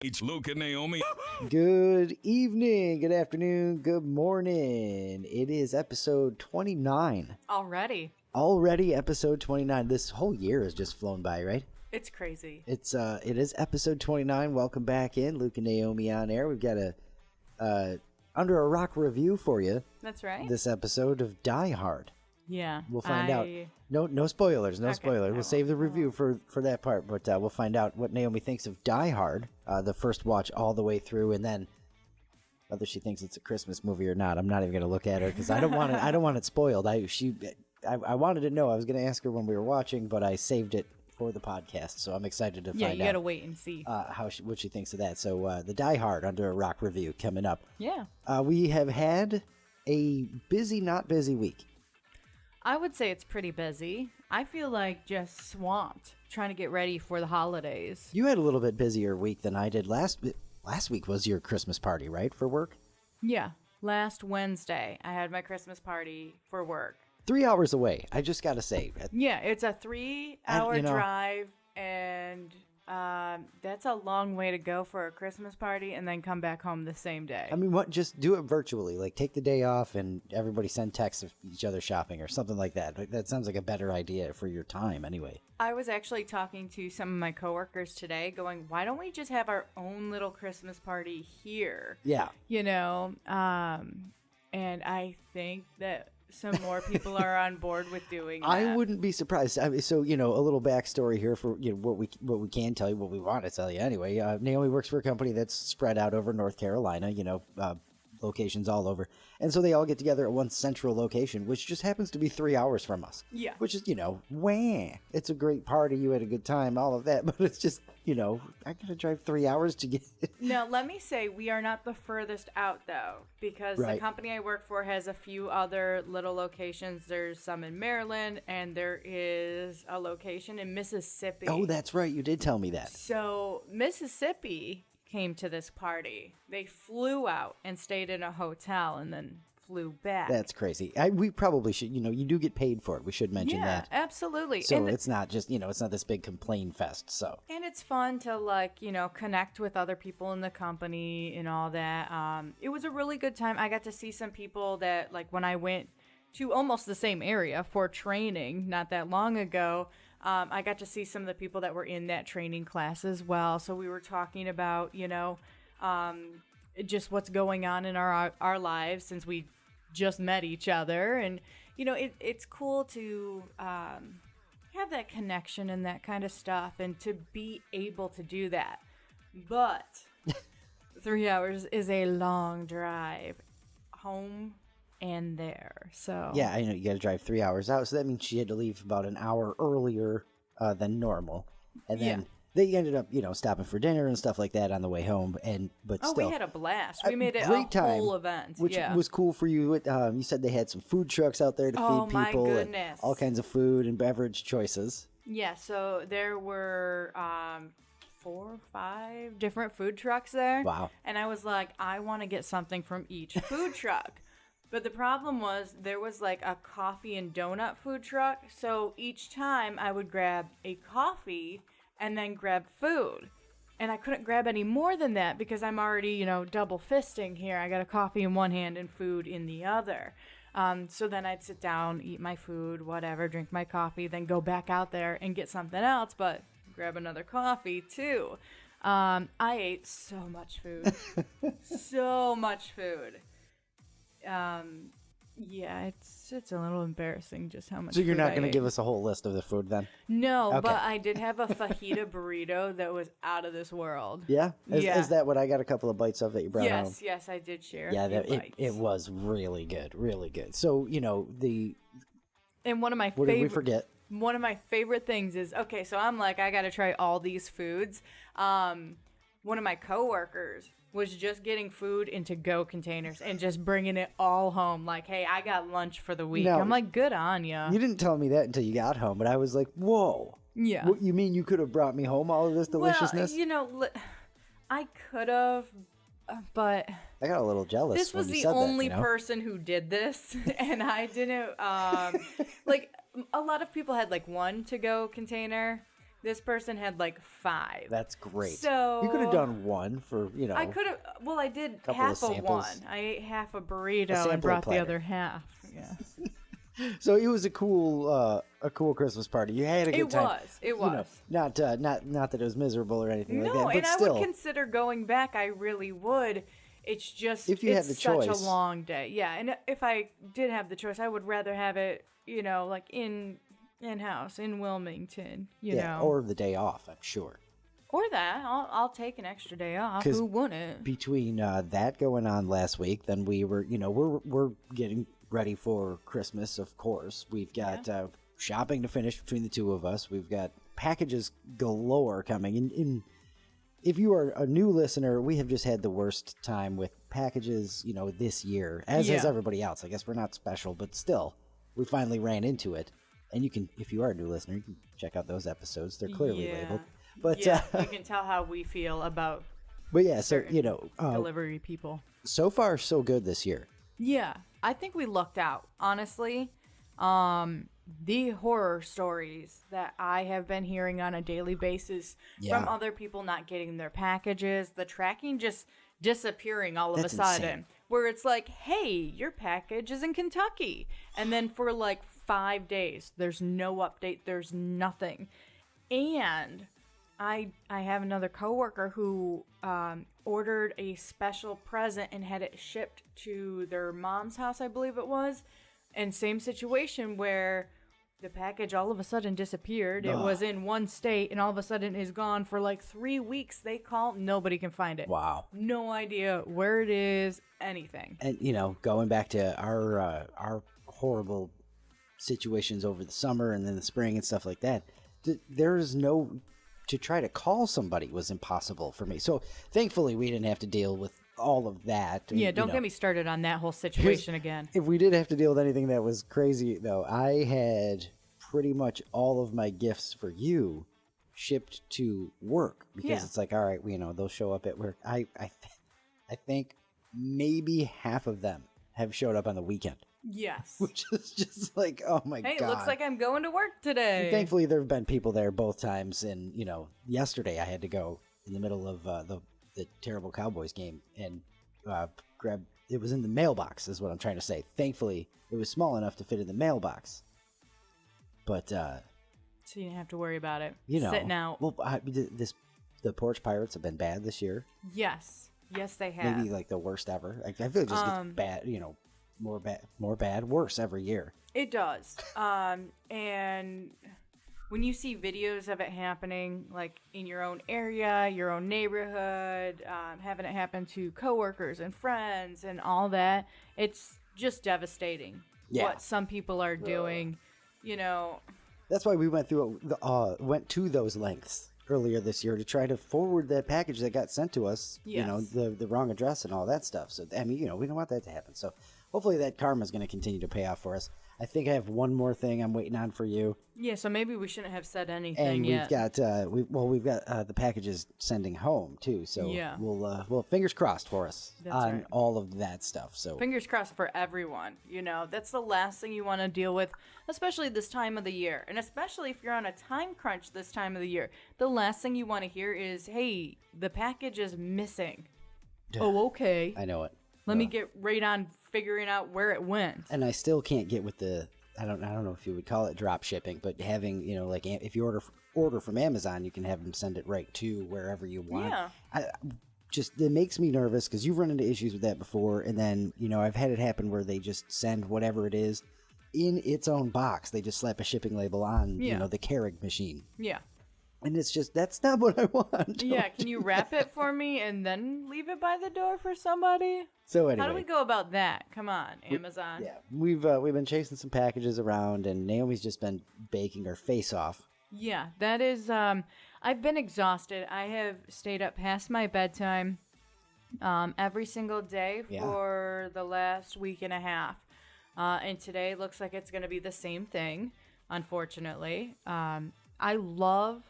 It's Luke and Naomi. Good evening, good afternoon, good morning. It is episode 29. Already episode 29. This whole year has just flown by, right? It's crazy. It is episode 29. Welcome back in. Luke and Naomi on air. We've got a Under a Rock review for you. That's right. This episode of Die Hard. Yeah. We'll find out. No spoilers. No spoilers. We'll save the review for that part, but we'll find out what Naomi thinks of Die Hard, the first watch all the way through, and then whether she thinks it's a Christmas movie or not. I'm not even going to look at her because I don't want it. I don't want it spoiled. I wanted to know. I was going to ask her when we were watching, but I saved it for the podcast, so I'm excited to find out. Yeah, you got to wait and see what she thinks of that. So the Die Hard Under a Rock review coming up. Yeah. We have had a busy, not busy week. I would say it's pretty busy. I feel like just swamped trying to get ready for the holidays. You had a little bit busier week than I did. Last week was your Christmas party, right, for work? Yeah. Last Wednesday, I had my Christmas party for work. 3 hours away, I just got to say. Yeah, it's a 3-hour drive, and that's a long way to go for a Christmas party and then come back home the same day. I mean, just do it virtually. Like, take the day off and everybody send texts of each other shopping or something like that. That sounds like a better idea for your time anyway. I was actually talking to some of my coworkers today going, why don't we just have our own little Christmas party here? Yeah. You know, and I think that some more people are on board with doing that. I wouldn't be surprised. I mean, so, a little backstory here for what we can tell you, what we want to tell you anyway. Naomi works for a company that's spread out over North Carolina, locations all over. And so they all get together at one central location, which just happens to be 3 hours from us. Yeah. Which is, wah. It's a great party. You had a good time, all of that. But it's just, I got to drive 3 hours to get it. Now, let me say, we are not the furthest out, though, because the company I work for has a few other little locations. There's some in Maryland, and there is a location in Mississippi. Oh, that's right. You did tell me that. So, Mississippi came to this party. They flew out and stayed in a hotel and then flew back. That's crazy. We probably should, you do get paid for it. We should mention that. Yeah, absolutely. So it's not just, it's not this big complain fest, so. And it's fun to, connect with other people in the company and all that. It was a really good time. I got to see some people that, when I went to almost the same area for training not that long ago, I got to see some of the people that were in that training class as well. So we were talking about, just what's going on in our lives since we just met each other. And, it's cool to have that connection and that kind of stuff and to be able to do that. But 3 hours is a long drive home and there. So yeah, I know you got to drive 3 hours out. So that means she had to leave about an hour earlier than normal. And then they ended up, stopping for dinner and stuff like that on the way home. But still, we had a blast. We made it great a time, whole event, which was cool for you. You said they had some food trucks out there to feed people, my goodness, and all kinds of food and beverage choices. Yeah, so there were 4 or 5 different food trucks there. Wow! And I was like, I want to get something from each food truck. But the problem was there was a coffee and donut food truck. So each time I would grab a coffee and then grab food. And I couldn't grab any more than that because I'm already, double fisting here. I got a coffee in one hand and food in the other. So then I'd sit down, eat my food, whatever, drink my coffee, then go back out there and get something else, but grab another coffee too. I ate so much food. So much food. Yeah, it's a little embarrassing just how much. So you're food not going to ate. give us a whole list of the food then? No, Okay. but I did have a fajita burrito that was out of this world. Yeah? Is that what I got a couple of bites of that you brought home? Yes, I did share. Yeah, a few bites. it was really good, really good. So, And one of my what did we forget? One of my favorite things is, okay, so I'm like, I got to try all these foods. One of my coworkers was just getting food in to-go containers and just bringing it all home. Like, hey, I got lunch for the week. No, I'm like, good on ya. You didn't tell me that until you got home, but I was like, whoa. Yeah. What, you mean you could have brought me home all of this deliciousness? Well, I could have, but I got a little jealous. this was when you the said only that, person who did this, and I didn't. Like, a lot of people had like one to-go container, This person had like 5. That's great. So you could have done one for, I could have. Well, I did couple half of of samples. one. I ate half a burrito sampler and brought platter. the other half. Yeah. So it was a cool Christmas party. You had a good time. It You know, was. not that it was miserable or anything like that, No, but and still. I would consider going back. I really would. It's just If you had it's the such choice. a long day. Yeah, and if I did have the choice, I would rather have it, like in-house in Wilmington, you know. Or the day off, I'm sure. Or that. I'll take an extra day off. 'Cause Who wouldn't? Between that going on last week, then we were, we're getting ready for Christmas, of course. We've got shopping to finish between the two of us. We've got packages galore coming. And if you are a new listener, we have just had the worst time with packages, this year, as has everybody else. I guess we're not special, but still, we finally ran into it. And you can, if you are a new listener, you can check out those episodes. They're clearly labeled. But you can tell how we feel about but yeah, so, delivery people. So far, so good this year. Yeah, I think we lucked out, honestly. The horror stories that I have been hearing on a daily basis from other people not getting their packages, the tracking just disappearing all of a sudden, insane. where it's like, hey, your package is in Kentucky. And then for like 5 days, there's no update, there's nothing. And I have another coworker who ordered a special present and had it shipped to their mom's house, I believe it was. And same situation where the package all of a sudden disappeared. It was in one state and all of a sudden is gone for like 3 weeks. They call, nobody can find it. Wow. No idea where it is, anything. And, going back to our horrible situations over the summer and then the spring and stuff like that, there's no... To try to call somebody was impossible for me. So thankfully we didn't have to deal with all of that. Yeah, don't get me started on that whole situation again. If we did have to deal with anything that was crazy, though, I had pretty much all of my gifts for you shipped to work because it's like, all right, they'll show up at work. I think maybe half of them have showed up on the weekend. Yes. Which is just like, oh my God. Hey, looks like I'm going to work today. And thankfully, there have been people there both times. And, yesterday I had to go in the middle of the terrible Cowboys game and grab, it was in the mailbox is what I'm trying to say. Thankfully, it was small enough to fit in the mailbox. But, so you didn't have to worry about it. Sitting out. Well, the Porch Pirates have been bad this year. Yes. Yes, they have. Maybe like the worst ever. I feel it just gets bad, more bad, worse every year. It does. And when you see videos of it happening, like in your own area, your own neighborhood, having it happen to coworkers and friends and all that, it's just devastating what some people are doing, That's why we went to those lengths earlier this year to try to forward that package that got sent to us, the wrong address and all that stuff. So, I mean, we don't want that to happen. So hopefully that karma is going to continue to pay off for us. I think I have one more thing I'm waiting on for you. Yeah, so maybe we shouldn't have said anything and yet. We've got the packages sending home too. So we'll fingers crossed for us on all of that stuff. So fingers crossed for everyone. That's the last thing you want to deal with, especially this time of the year, and especially if you're on a time crunch this time of the year. The last thing you want to hear is, "Hey, the package is missing." Oh, okay. I know it. Let me get right on figuring out where it went. And I still can't get with the I don't know if you would call it drop shipping, but having like if you order from Amazon, you can have them send it right to wherever you want. Yeah. It makes me nervous because you've run into issues with that before, and then I've had it happen where they just send whatever it is in its own box. They just slap a shipping label on the Keurig machine. Yeah. And it's just, that's not what I want. Yeah, can you wrap it for me and then leave it by the door for somebody? So anyway. How do we go about that? Come on, Amazon. We've been chasing some packages around, and Naomi's just been baking her face off. Yeah, that is, I've been exhausted. I have stayed up past my bedtime every single day for the last week and a half. And today looks like it's going to be the same thing, unfortunately. I love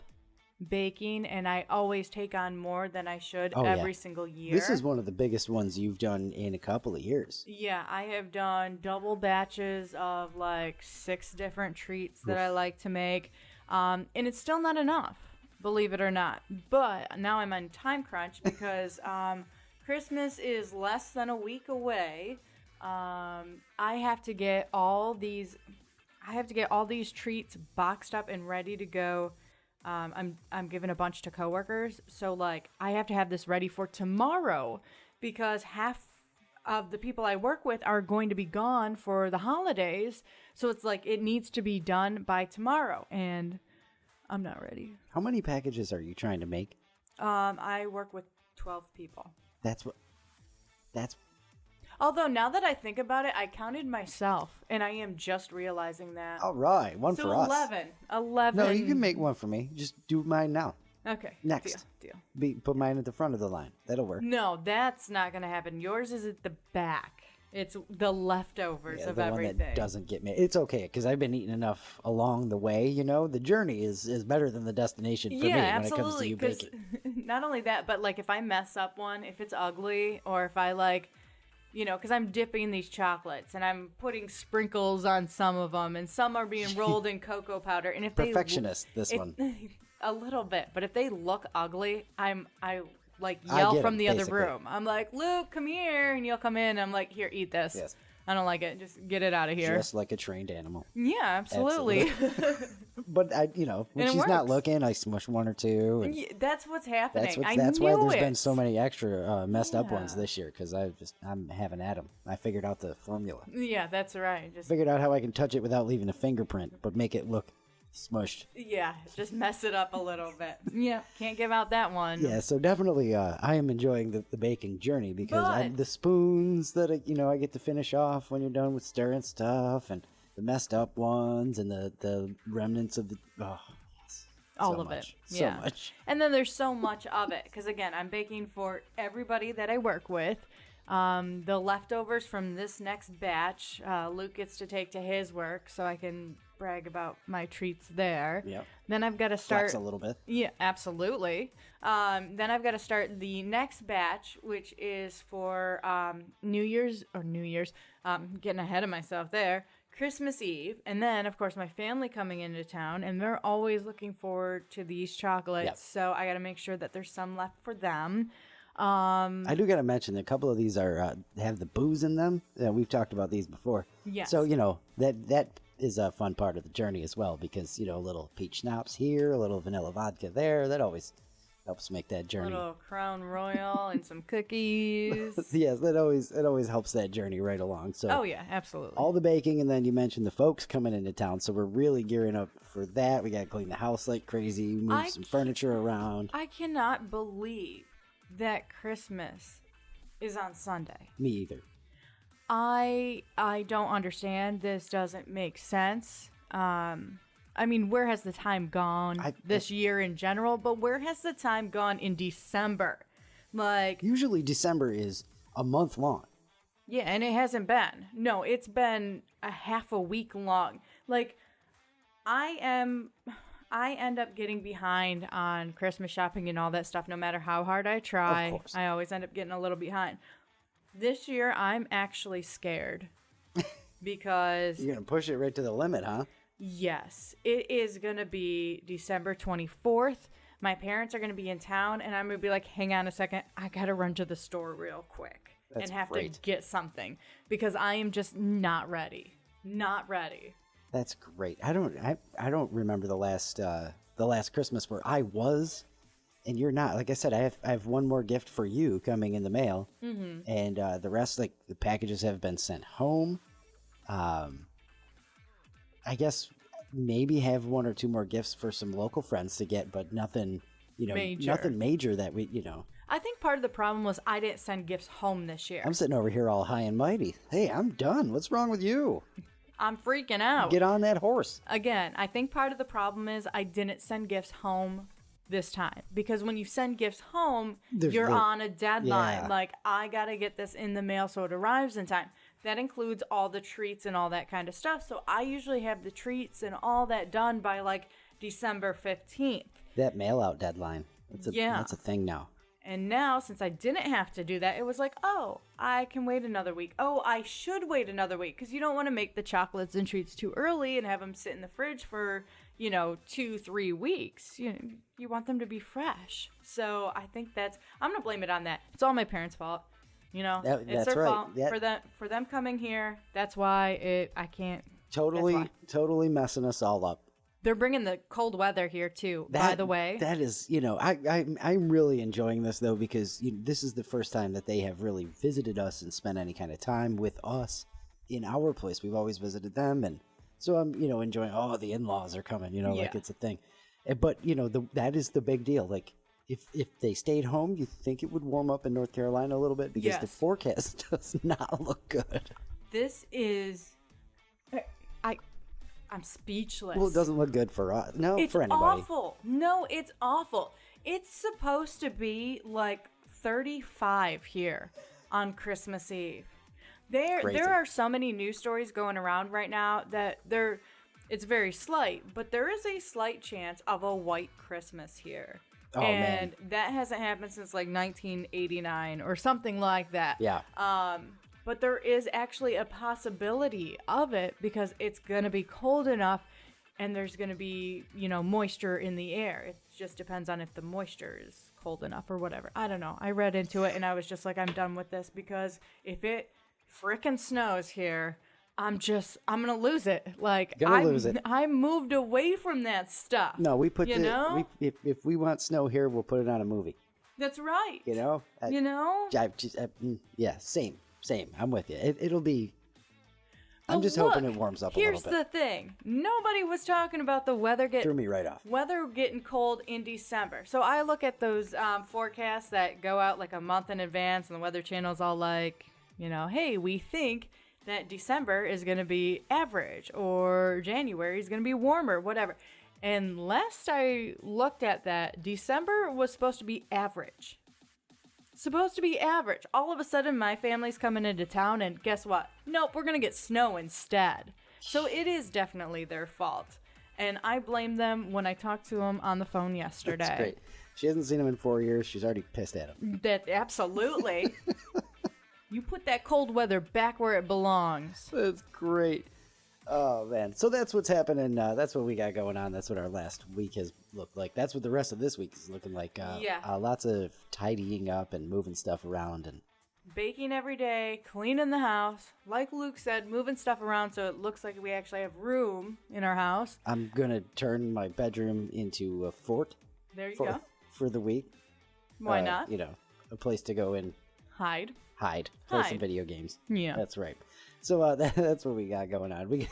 baking, and I always take on more than I should every single year. This is one of the biggest ones you've done in a couple of years. Yeah, I have done double batches of like 6 different treats that I like to make. And it's still not enough, believe it or not. But now I'm on time crunch because Christmas is less than a week away. I have to get all these treats boxed up and ready to go. I'm giving a bunch to coworkers, so like I have to have this ready for tomorrow because half of the people I work with are going to be gone for the holidays. So it's like it needs to be done by tomorrow, and I'm not ready. How many packages are you trying to make? I work with 12 people. That's Although now that I think about it, I counted myself, and I am just realizing that. all right. One So for us. 11. No, you can make one for me. Just do mine now. Okay. Next. Deal. Put mine at the front of the line. That'll work. No, that's not going to happen. Yours is at the back. It's the leftovers Yeah, of the everything. one that doesn't get made. It's okay because I've been eating enough along the way. You know, the journey is better than the destination for me when it comes to you baking. Not only that, but like if I mess up one, if it's ugly, or if I like, you know, because I'm dipping these chocolates and I'm putting sprinkles on some of them, and some are being rolled in cocoa powder. And if Perfectionist, this if, one. a little bit, but if they look ugly, I like I yell get from 'em, the other basically. room. I'm like, Luke, come here, and you'll come in. I'm like, here, eat this. Yes. I don't like it. Just get it out of here. Just like a trained animal. Yeah, absolutely. But when And it she's not works. looking, I smush one or two. And Yeah, that's what's happening. that's why there's it. been so many extra messed up ones Yeah. this year because I'm having at 'em. I figured out the formula. Yeah, that's right. Just Figured out how I can touch it without leaving a fingerprint, but make it look smushed. just mess it up a little bit. Yeah, can't give out that one. Yeah, so definitely, I am enjoying the baking journey because But- the spoons that I get to finish off when you're done with stirring stuff, and the messed up ones, and the remnants of the yes, All so of much, it. Yeah. so much. And then there's so much of it because again, I'm baking for everybody that I work with. The leftovers from this next batch, Luke gets to take to his work, so I can brag about my treats there. Yep. Then I've got to start. Flex a little bit. Yeah, absolutely. Then I've got to start the next batch, which is for New Year's. Getting ahead of myself there. Christmas Eve, and then of course my family coming into town, and they're always looking forward to these chocolates. Yep. So I got to make sure that there's some left for them. I do got to mention that a couple of these are have the booze in them. We've talked about these before. Yes. So that is a fun part of the journey as well because a little peach schnapps here, a little vanilla vodka there. That always helps make that journey. Little Crown Royal and some cookies. Yes, it always helps that journey right along. So Oh yeah, absolutely. all the baking, and then you mentioned the folks coming into town, so we're really gearing up for that. We got to clean the house like crazy, move some furniture around. I cannot believe that Christmas is on Sunday. Me either. I don't understand. This doesn't make sense. I mean, where has the time gone this year in general? But where has the time gone in December? Like, Usually December is a month long. yeah, and it hasn't been. No, it's been a half a week long. Like, I end up getting behind on Christmas shopping and all that stuff no matter how hard I try. Of course. I always end up getting a little behind. This year, I'm actually scared because, You're going to push it right to the limit, huh? yes, it is going to be December 24th. My parents are going to be in town, and I'm going to be like, hang on a second. I got to run to the store real quick That's and have great. to get something because I am just not ready. Not ready. That's great. I don't remember the last Christmas where I was, and you're not. Like I said, I have one more gift for you coming in the mail, and the rest, like the packages, have been sent home. I guess maybe have one or two more gifts for some local friends to get, but nothing, Major. nothing major that we, I think part of the problem was I didn't send gifts home this year. I'm sitting over here all high and mighty. Hey, I'm done. What's wrong with you? I'm freaking out. Get on that horse. Again, I think part of the problem is I didn't send gifts home this time because when you send gifts home, you're on a deadline. Yeah. Like, I got to get this in the mail so it arrives in time. That includes all the treats and all that kind of stuff. So I usually have the treats and all that done by like December 15th. That mail out deadline. That's a thing now. And now, since I didn't have to do that, it was like, oh, I can wait another week. Oh, I should wait another week because you don't want to make the chocolates and treats too early and have them sit in the fridge for, 2-3 weeks. You want them to be fresh. So I think I'm going to blame it on that. It's all my parents' fault. It's that's their right. fault for them coming here. That's why I can't. Totally messing us all up. They're bringing the cold weather here too. By the way, that is, I'm really enjoying this though, because this is the first time that they have really visited us and spent any kind of time with us in our place. We've always visited them, and so I'm enjoying. Oh, the in-laws are coming. Like it's a thing. But that is the big deal. Like if they stayed home, you think it would warm up in North Carolina a little bit, because the forecast does not look good. This is. I'm speechless. Well, it doesn't look good for us. No, it's for anybody. Awful. No, it's awful. It's supposed to be like 35 here on Christmas Eve. There are so many news stories going around right now that it's very slight, but there is a slight chance of a white Christmas here. Oh, and man. That hasn't happened since like 1989 or something like that. Yeah. But there is actually a possibility of it, because it's going to be cold enough and there's going to be, moisture in the air. It just depends on if the moisture is cold enough or whatever. I don't know. I read into it and I was just like, I'm done with this, because if it frickin' snows here, I'm going to lose it. Like, I moved away from that stuff. No, we put if we want snow here, we'll put it on a movie. That's right. Same. I'm with you. It'll be. I'm just hoping it warms up a little bit. Here's the thing. Nobody was talking about the weather threw me right off. Weather getting cold in December. So I look at those forecasts that go out like a month in advance, and the Weather Channel's all like, hey, we think that December is going to be average, or January is going to be warmer, whatever. And last I looked at that, December was supposed to be average. All of a sudden, my family's coming into town, and guess what? Nope, we're going to get snow instead. So it is definitely their fault. And I blame them when I talked to them on the phone yesterday. That's great. She hasn't seen him in 4 years. She's already pissed at him. Absolutely. You put that cold weather back where it belongs. That's great. Oh, man. So that's what's happening. That's what we got going on. That's what our last week has looked like. That's what the rest of this week is looking like. Lots of tidying up and moving stuff around. And baking every day, cleaning the house. Like Luke said, moving stuff around so it looks like we actually have room in our house. I'm going to turn my bedroom into a fort. There you go. For the week. Why not? A place to go and hide. Play some video games. Yeah. That's right. So that's what we got going on. We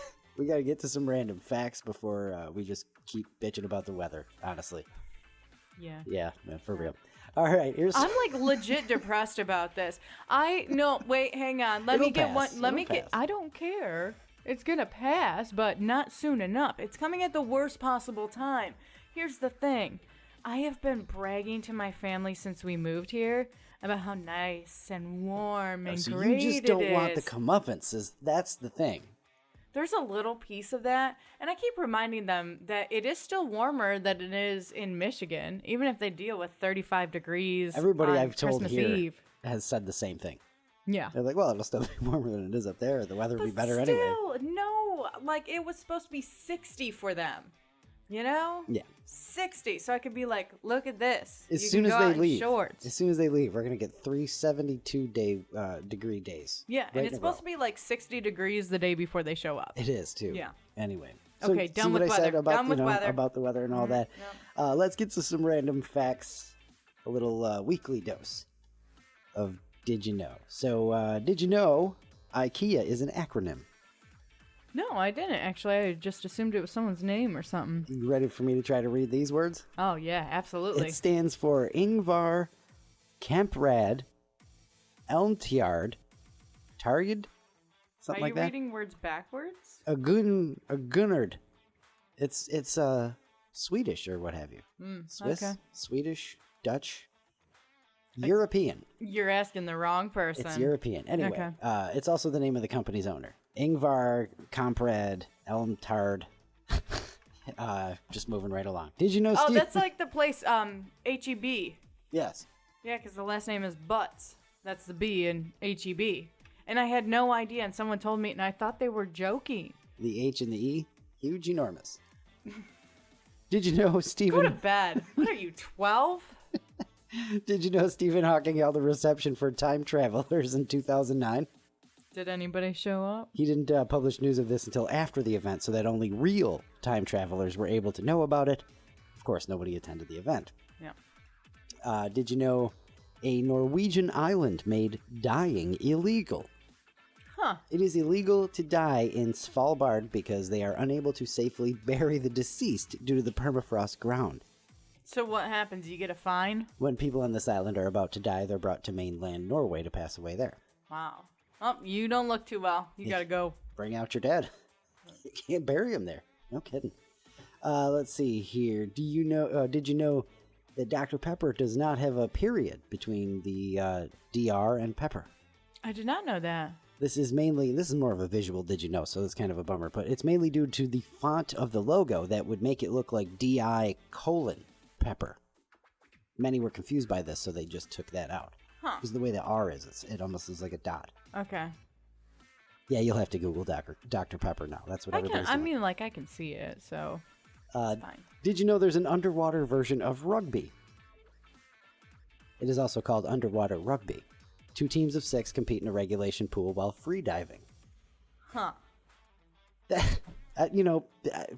got to get to some random facts before we just keep bitching about the weather, honestly. Yeah. Yeah, man, for real. All right, I'm like legit depressed about this. Wait, hang on. Let me get one. I don't care. It's going to pass, but not soon enough. It's coming at the worst possible time. Here's the thing. I have been bragging to my family since we moved here about how nice and warm and great it is. You just don't want the comeuppances. That's the thing. There's a little piece of that, and I keep reminding them that it is still warmer than it is in Michigan, even if they deal with 35 degrees. Everybody on I've told Christmas here Eve. has said the same thing. Yeah. They're like, well, it'll still be warmer than it is up there. The weather will be better anyway. No, like it was supposed to be 60 for them. Yeah. 60. So I could be like, look at this. As soon as they leave, we're gonna get 3 72-degree days. Yeah, and it's supposed to be like 60 degrees the day before they show up. It is too. Yeah. Anyway. Okay, done with weather. About the weather and all that. Yep. Let's get to some random facts. A little weekly dose of Did You Know? So, did you know IKEA is an acronym? No, I didn't, actually. I just assumed it was someone's name or something. You ready for me to try to read these words? Oh, yeah, absolutely. It stands for Ingvar Kamprad Elmtjard Targed? Something like that? Are you reading words backwards? A Gunnard. It's Swedish or what have you. Swiss, okay. Swedish, Dutch, European. You're asking the wrong person. It's European. Anyway, okay. It's also the name of the company's owner. Ingvar Kamprad Elmtjard. Just moving right along. Did you know, Steve? Oh, that's like the place, H-E-B. Yes. Yeah, because the last name is Butts. That's the B in H-E-B. And I had no idea, and someone told me, and I thought they were joking. The H and the E, huge, enormous. Did you know Go to Stephen? bed. What are you, 12? Did you know Stephen Hawking held a reception for time travelers in 2009? Did anybody show up? He didn't publish news of this until after the event, so that only real time travelers were able to know about it. Of course, nobody attended the event. Yeah. Did you know a Norwegian island made dying illegal? Huh. It is illegal to die in Svalbard because they are unable to safely bury the deceased due to the permafrost ground. So what happens? You get a fine? When people on this island are about to die, they're brought to mainland Norway to pass away there. Wow. Oh, you don't look too well. You gotta go. Bring out your dead. You can't bury him there. No kidding. Let's see here. Did you know that Dr. Pepper does not have a period between the DR and Pepper? I did not know that. This is more of a visual did you know, so it's kind of a bummer, but it's mainly due to the font of the logo that would make it look like DI:"Pepper. Many were confused by this, so they just took that out. Huh. Because the way the R is, it almost is like a dot. Okay. Yeah, you'll have to Google Dr. Pepper now. That's what everybody's doing. I can see it, so it's fine. Did you know there's an underwater version of rugby? It is also called underwater rugby. 2 teams of 6 compete in a regulation pool while free diving. Huh.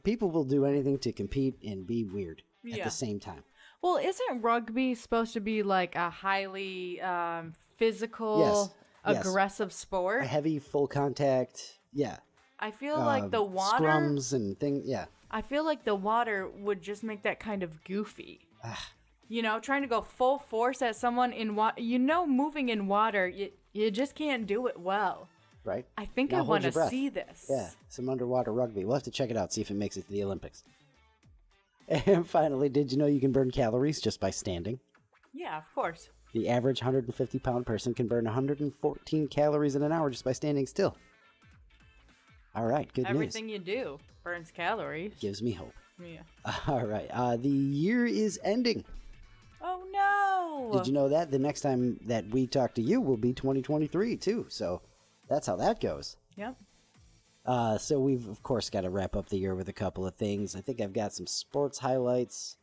People will do anything to compete and be weird at Yeah. the same time. Well, isn't rugby supposed to be like a highly physical, Yes. aggressive sport? A heavy, full contact, yeah. I feel like the water. Scrums and things, yeah. I feel like the water would just make that kind of goofy. Trying to go full force at someone in water. Moving in water, you just can't do it well. Right? I think Now I hold want your to breath. see this. Yeah, some underwater rugby. We'll have to check it out, see if it makes it to the Olympics. And finally, did you know you can burn calories just by standing? Yeah, of course. The average 150-pound person can burn 114 calories in an hour just by standing still. All right, good Everything news. you do burns calories. Gives me hope. Yeah. All right, the year is ending. Oh, no. Did you know that? The next time that we talk to you will be 2023, too. So that's how that goes. Yep. So we've, of course, got to wrap up the year with a couple of things. I think I've got some sports highlights.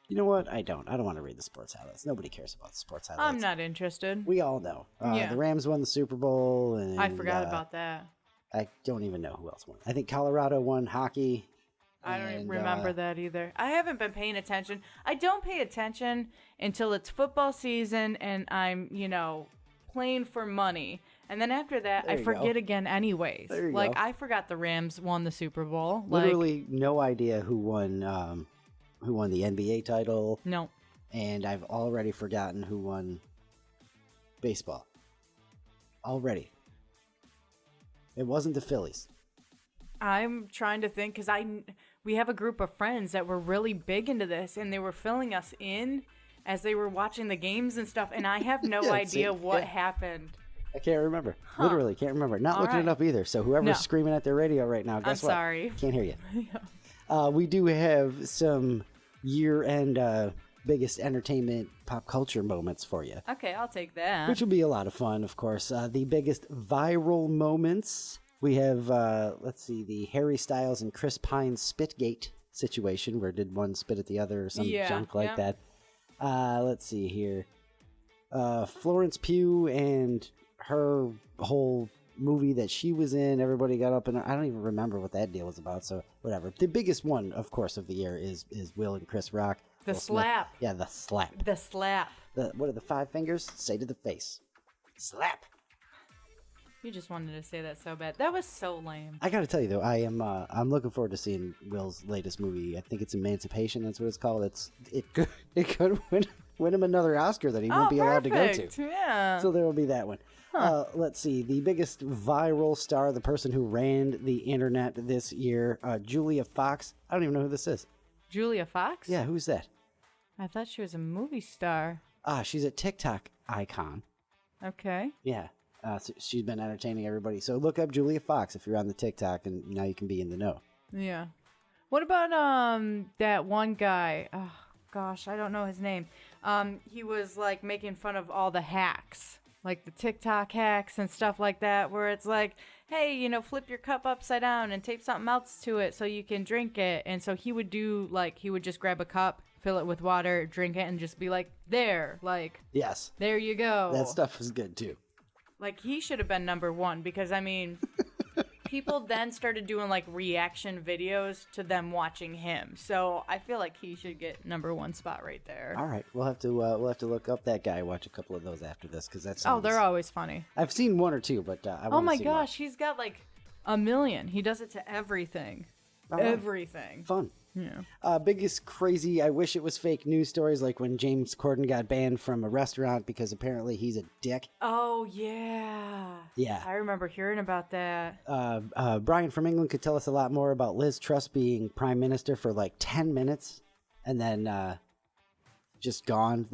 You know what? I don't want to read the sports highlights. Nobody cares about the sports highlights. I'm not interested. We all know. Yeah. The Rams won the Super Bowl. And I forgot about that. I don't even know who else won. I think Colorado won hockey. I don't remember that either. I haven't been paying attention. I don't pay attention until it's football season and I'm, playing for money. And then after that, I forget again anyways. There you go. I forgot the Rams won the Super Bowl. Literally no idea who won the NBA title. No. And I've already forgotten who won baseball. Already. It wasn't the Phillies. I'm trying to think because we have a group of friends that were really big into this and they were filling us in as they were watching the games and stuff. And I have no idea what happened. I can't remember. Literally can't remember. Not looking it up either. So whoever's screaming at their radio right now, guess I'm what? sorry. Can't hear you. We do have some year-end biggest entertainment pop culture moments for you. Okay, I'll take that. Which will be a lot of fun, of course. The biggest viral moments. We have, the Harry Styles and Chris Pine Spitgate situation, where did one spit at the other or some junk like that. Let's see here. Florence Pugh and her whole movie that she was in, everybody got up and I don't even remember what that deal was about, so whatever. The biggest one, of course, of the year is Will and Chris Rock. The Will slap. Smith. Yeah, the slap. The slap. What are the 5 fingers? Say to the face. Slap. You just wanted to say that so bad. That was so lame. I gotta tell you though, I'm looking forward to seeing Will's latest movie. I think it's Emancipation. That's what it's called. It could win him another Oscar that he won't be allowed to go to. Yeah. So there will be that one. Let's see. The biggest viral star, the person who ran the internet this year, Julia Fox. I don't even know who this is. Julia Fox? Yeah, who's that? I thought she was a movie star. She's a TikTok icon. Okay. Yeah. So she's been entertaining everybody. So look up Julia Fox if you're on the TikTok, and now you can be in the know. Yeah. What about that one guy? Oh gosh, I don't know his name. He was like making fun of all the hacks like the TikTok hacks and stuff like that, where it's like, hey, you know, flip your cup upside down and tape something else to it so you can drink it. And so he would do, like, he would just grab a cup, fill it with water, drink it, and just be like, there, like, yes, there you go. that stuff was good too. Like, he should have been number one because, I mean, people then started doing, like, reaction videos to them watching him. So I feel like he should get number one spot right there. All right, we'll have to look up that guy. Watch a couple of those after this because that's. Oh, they're always funny. I've seen one or two, but I want to see more. He's got like 1 million. He does it to everything. All right. Everything. Fun. Yeah. Biggest crazy, I wish it was fake news stories, like when James Corden got banned from a restaurant because apparently he's a dick. Oh, yeah. Yeah. I remember hearing about that. Brian from England could tell us a lot more about Liz Truss being prime minister for like 10 minutes and then just gone.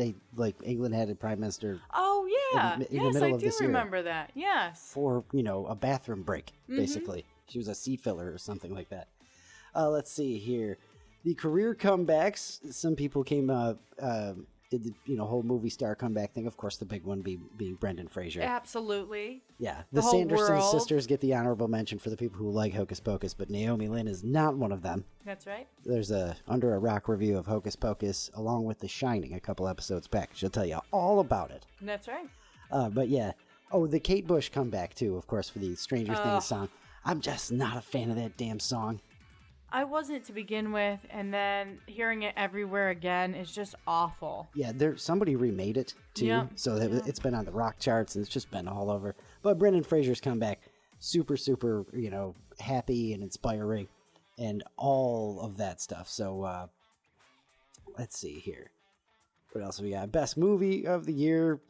England had a prime minister. Oh, yeah. In the Yes, middle I of do this year. remember that. Yes. For, a bathroom break, basically. She was a seat filler or something like that. Let's see here. The career comebacks, some people did the whole movie star comeback thing. Of course, the big one being Brendan Fraser. Absolutely. Yeah. The The whole Sanderson world. sisters get the honorable mention for the people who like Hocus Pocus, but Naomi Lynn is not one of them. That's right. There's a Under a Rock review of Hocus Pocus along with The Shining a couple episodes back. She'll tell you all about it. That's right. But yeah. Oh, the Kate Bush comeback too, of course, for the Stranger Things song. I'm just not a fan of that damn song. I wasn't to begin with, and then hearing it everywhere again is just awful. Yeah, somebody remade it too, Yeah. so it's been on the rock charts and it's just been all over. But Brendan Fraser's comeback, super, super, happy and inspiring, and all of that stuff. So let's see here, what else we got? Best movie of the year,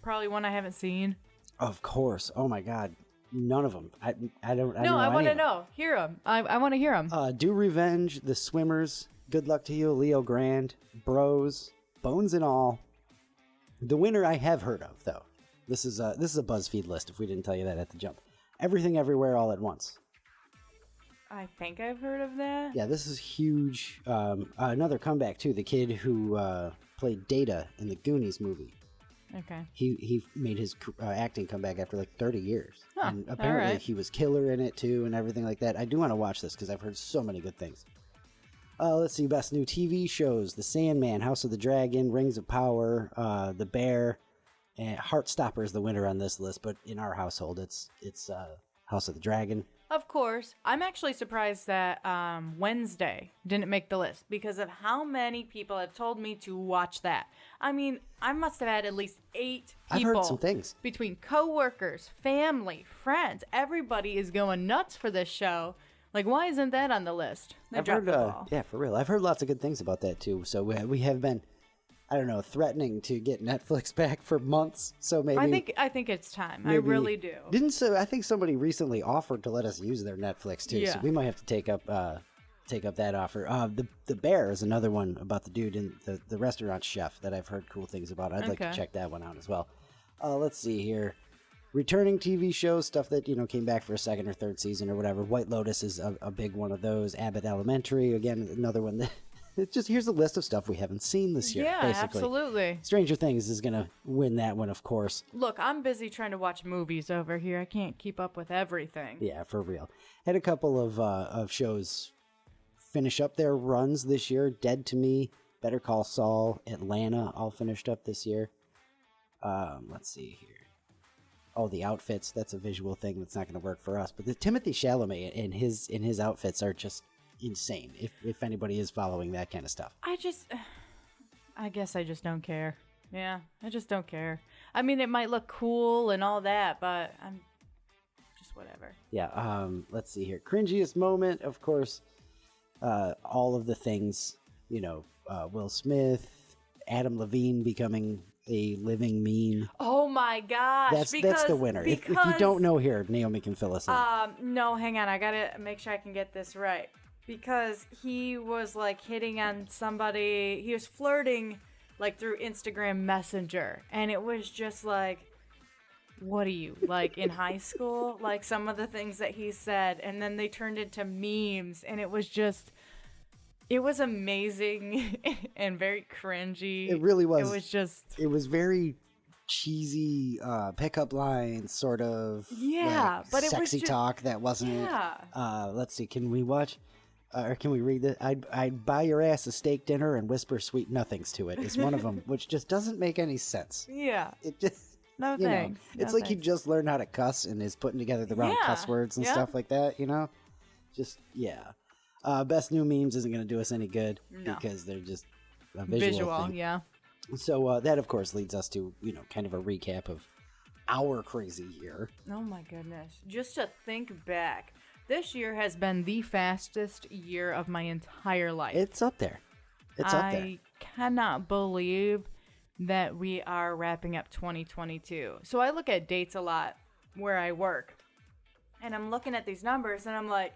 Probably one I haven't seen. of course. Oh my God, none of them. I don't. No, I want to any of them. know. Hear him. I want to hear him. Do Revenge, The Swimmers, Good Luck to You, Leo Grand, Bros, Bones and All. The winner I have heard of, though. This is a BuzzFeed list, if we didn't tell you that at the jump. Everything Everywhere All at Once. I think I've heard of that. Yeah, this is huge. Another comeback, too. The kid who played Data in the Goonies movie. Okay. He made his acting comeback after like 30 years. Huh, And apparently all right. he was killer in it, too, and everything like that. I do want to watch this because I've heard so many good things. Let's see, best new TV shows: The Sandman, House of the Dragon, Rings of Power, The Bear, and Heartstopper is the winner on this list. But in our household, it's House of the Dragon. Of course. I'm actually surprised that Wednesday didn't make the list because of how many people have told me to watch that. I mean, I must have had at least 8 people. I've heard some things. Between coworkers, family, friends. Everybody is going nuts for this show. Like, why isn't that on the list? They I've dropped heard, the ball. yeah, for real. I've heard lots of good things about that too. So we have been, I don't know, threatening to get Netflix back for months. So maybe I think it's time. I maybe- really do. I think somebody recently offered to let us use their Netflix too. So Yeah. we might have to take up that offer. The Bear is another one about the dude in the restaurant chef that I've heard cool things about. I'd like to Okay. check that one out as well. Let's see here. Returning TV shows, stuff that came back for a second or third season or whatever. White Lotus is a big one of those. Abbott Elementary, again, another one. It's just, here's a list of stuff we haven't seen this year. Yeah, basically. absolutely. Stranger Things is gonna win that one, of course. Look, I'm busy trying to watch movies over here. I can't keep up with everything. Yeah, for real. Had a couple of shows finish up their runs this year. Dead to Me, Better Call Saul, Atlanta, all finished up this year. Let's see here. Oh, the outfits. That's a visual thing that's not going to work for us. But the Timothy Chalamet in his outfits are just insane. If anybody is following that kind of stuff. I guess I just don't care. Yeah, I just don't care. I mean, it might look cool and all that, but I'm just whatever. Yeah. Let's see here. Cringiest moment, of course. All of the things. Will Smith, Adam Levine becoming a living meme. Oh my gosh. That's the winner. If you don't know here, Naomi can fill us in. No, hang on. I gotta make sure I can get this right. Because he was like hitting on somebody. He was flirting like through Instagram Messenger. And it was just like, what are you, like in high school? Like some of the things that he said. And then they turned into memes. And it was amazing and very cringy. It really was. It was just. It was very cheesy pickup lines, sort of. Yeah, like, but it was sexy just, talk that wasn't. yeah. Let's see. Can we watch? Or can we read this? I'd buy your ass a steak dinner and whisper sweet nothings to it. Is one of them, which just doesn't make any sense. Yeah. It just. No You know, thanks. it's No like he thanks. just learned how to cuss and is putting together the wrong Yeah, cuss words and yeah. stuff like that, you know? Just, yeah. Best new memes isn't going to do us any good No. because they're just a visual thing. Yeah. So that, of course, leads us to, kind of a recap of our crazy year. Oh my goodness. Just to think back, this year has been the fastest year of my entire life. It's up there. It's up there. I cannot believe that we are wrapping up 2022. So I look at dates a lot where I work, and I'm looking at these numbers, and I'm like,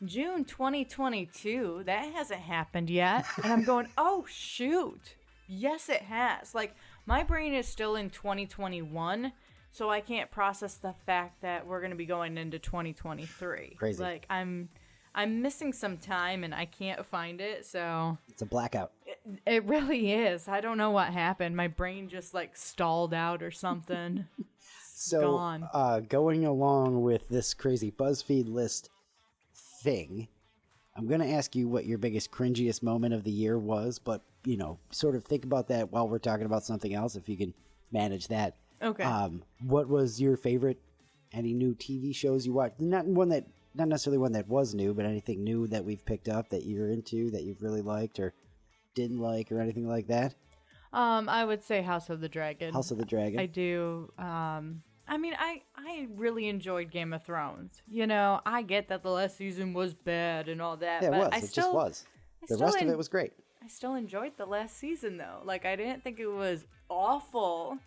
June 2022, that hasn't happened yet. And I'm going, oh, shoot. Yes, it has. Like, my brain is still in 2021, so I can't process the fact that we're going to be going into 2023. Crazy. Like, I'm missing some time, and I can't find it, so... It's a blackout. It really is. I don't know what happened. My brain just, like, stalled out or something. So, Gone. going along with this crazy BuzzFeed list thing, I'm going to ask you what your biggest cringiest moment of the year was, but, sort of think about that while we're talking about something else, if you can manage that. Okay. What was your favorite, any new TV shows you watched? Not necessarily one that was new, but anything new that we've picked up that you're into, that you've really liked or didn't like or anything like that? I would say House of the Dragon. House of the Dragon. I do. I mean, I really enjoyed Game of Thrones. I get that the last season was bad and all that. Yeah, but it was. I It still, just was. I The still rest of it was great. I still enjoyed the last season, though. Like, I didn't think it was awful.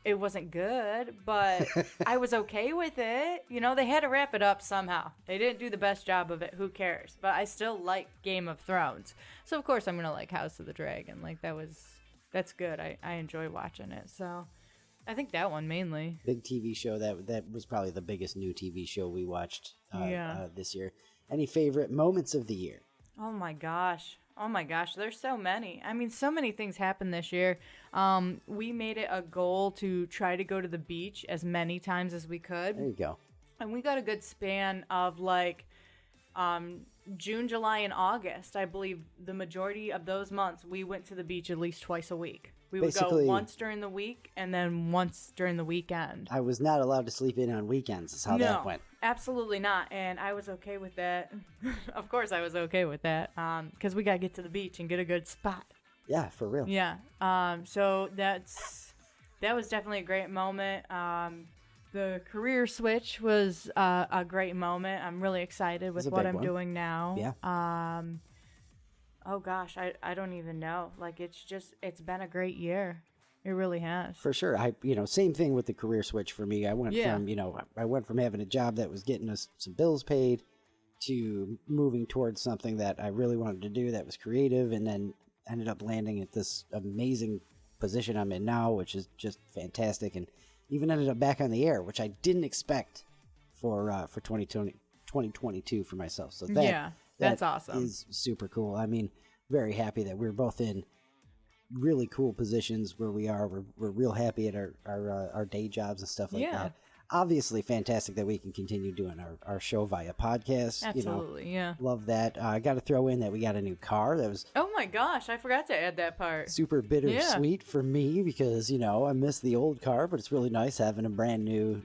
It wasn't good, but I was okay with it. They had to wrap it up somehow. They didn't do the best job of it. Who cares? But I still like Game of Thrones. So, of course, I'm going to like House of the Dragon. Like, that's good. I enjoy watching it. So, I think that one mainly. Big TV show. That was probably the biggest new TV show we watched this year. Any favorite moments of the year? Oh my gosh. There's so many. I mean, so many things happened this year. We made it a goal to try to go to the beach as many times as we could. There you go. And we got a good span of like June, July, and August. I believe the majority of those months we went to the beach at least twice a week. We would go once during the week and then once during the weekend. I was not allowed to sleep in on weekends is how that went. Absolutely not. And I was okay with that. Of course I was okay with that because we got to get to the beach and get a good spot. Yeah, for real. Yeah. So that was definitely a great moment. The career switch was a great moment. I'm really excited with what I'm doing now. Yeah. Oh gosh, I don't even know. Like it's been a great year. It really has. For sure. Same thing with the career switch for me. I went from having a job that was getting us some bills paid to moving towards something that I really wanted to do that was creative, and then ended up landing at this amazing position I'm in now, which is just fantastic, and even ended up back on the air, which I didn't expect for 2022 for myself. So that's awesome. Is super cool. I mean, very happy that we're both in really cool positions where we are. We're real happy at our day jobs and stuff like that. Obviously, fantastic that we can continue doing our show via podcast. Absolutely, yeah. Love that. I got to throw in that we got a new car. That was oh my gosh, I forgot to add that part. super bittersweet for me because I miss the old car, but it's really nice having a brand new,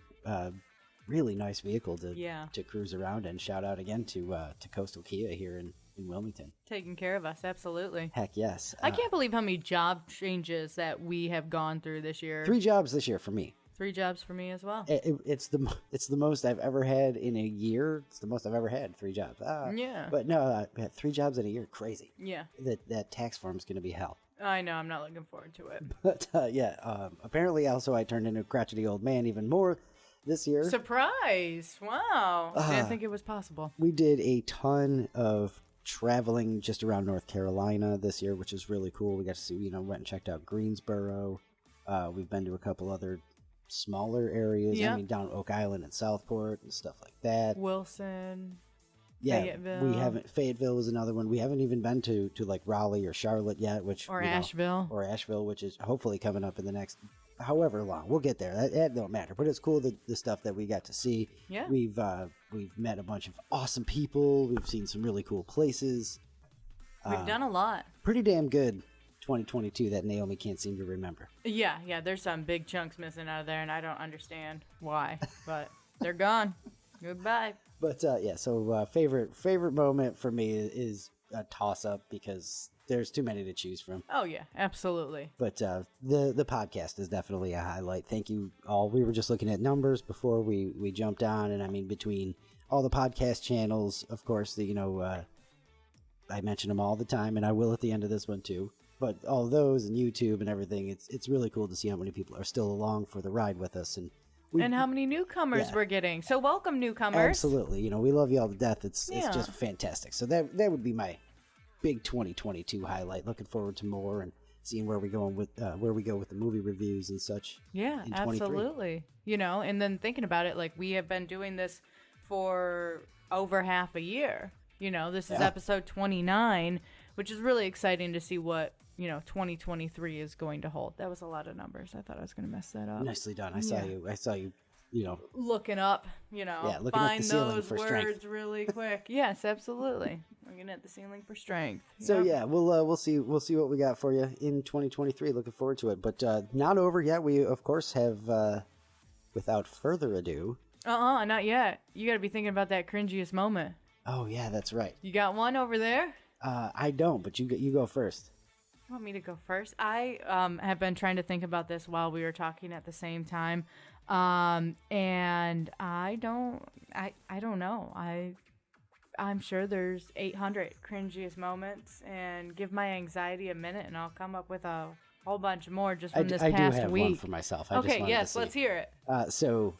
really nice vehicle to cruise around. And shout out again to Coastal Kia here in Wilmington. Taking care of us, absolutely. Heck yes. I can't believe how many job changes that we have gone through this year. 3 jobs this year for me. 3 jobs for me as well. It's the most I've ever had in a year. It's the most I've ever had. 3 jobs. Yeah. But no, I had 3 jobs in a year. Crazy. Yeah. That tax form's going to be hell. I know. I'm not looking forward to it. But apparently also I turned into a crotchety old man even more this year. Surprise! Wow. Didn't think it was possible. We did a ton of traveling just around North Carolina this year, which is really cool. We got to see, went and checked out Greensboro. We've been to a couple other smaller areas. Yep. I mean, down Oak Island and Southport and stuff like that. Wilson. Yeah, Fayetteville. Fayetteville was another one. We haven't even been to like Raleigh or Charlotte yet, Asheville, which is hopefully coming up in the next. however long. We'll get there. That don't matter. But it's cool the stuff that we got to see. Yeah. We've met a bunch of awesome people. We've seen some really cool places. We've done a lot. Pretty damn good 2022 that Naomi can't seem to remember. Yeah. There's some big chunks missing out of there, and I don't understand why, but they're gone. Goodbye. But so favorite moment for me is a toss-up because there's too many to choose from. Oh, yeah, absolutely. But the podcast is definitely a highlight. Thank you all. We were just looking at numbers before we jumped on, and I mean, between all the podcast channels, of course, I mention them all the time, and I will at the end of this one too. But all those and YouTube and everything, it's really cool to see how many people are still along for the ride with us. And how many newcomers we're getting. So welcome, newcomers. Absolutely. We love you all to death. It's just fantastic. So that would be my big 2022 highlight. Looking forward to more and seeing where we go with the movie reviews and such. Yeah, absolutely. And then thinking about it, like we have been doing this for over half a year. This is episode 29, which is really exciting to see what 2023 is going to hold. That was a lot of numbers. I thought I was going to mess that up. Nicely done. I saw you. Looking up, looking find at the ceiling those for words strength. really quick. Yes, absolutely. Looking at the ceiling for strength. So we'll see what we got for you in 2023. Looking forward to it, but not over yet. We of course have, without further ado. Not yet. You got to be thinking about that cringiest moment. Oh yeah, that's right. You got one over there? I don't, but you go first. You want me to go first? I have been trying to think about this while we were talking at the same time. And I don't know. I'm sure there's 800 cringiest moments, and give my anxiety a minute and I'll come up with a whole bunch more just from this past week. I do have one for myself. Okay, yes, let's hear it. So,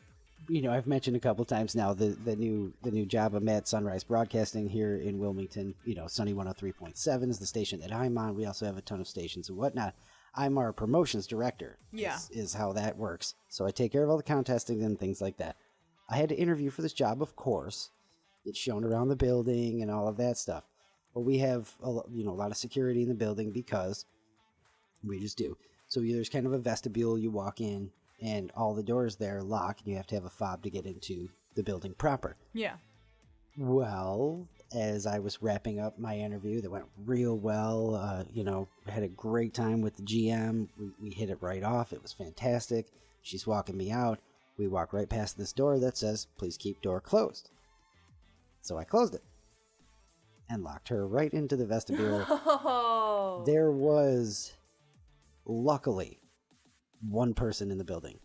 I've mentioned a couple times now the new job I'm at, Sunrise Broadcasting here in Wilmington. Sunny 103.7 is the station that I'm on. We also have a ton of stations and whatnot. I'm our promotions director. Yeah. Is how that works. So I take care of all the contesting and things like that. I had to interview for this job, of course. It's shown around the building and all of that stuff. Well, we have a lot of security in the building because we just do. So there's kind of a vestibule. You walk in, and all the doors there lock, and you have to have a fob to get into the building proper. Yeah. Well, as I was wrapping up my interview, that went real well. Had a great time with the GM. We hit it right off. It was fantastic. She's walking me out. We walk right past this door that says, "Please keep door closed." So I closed it and locked her right into the vestibule. Oh. There was, luckily, one person in the building.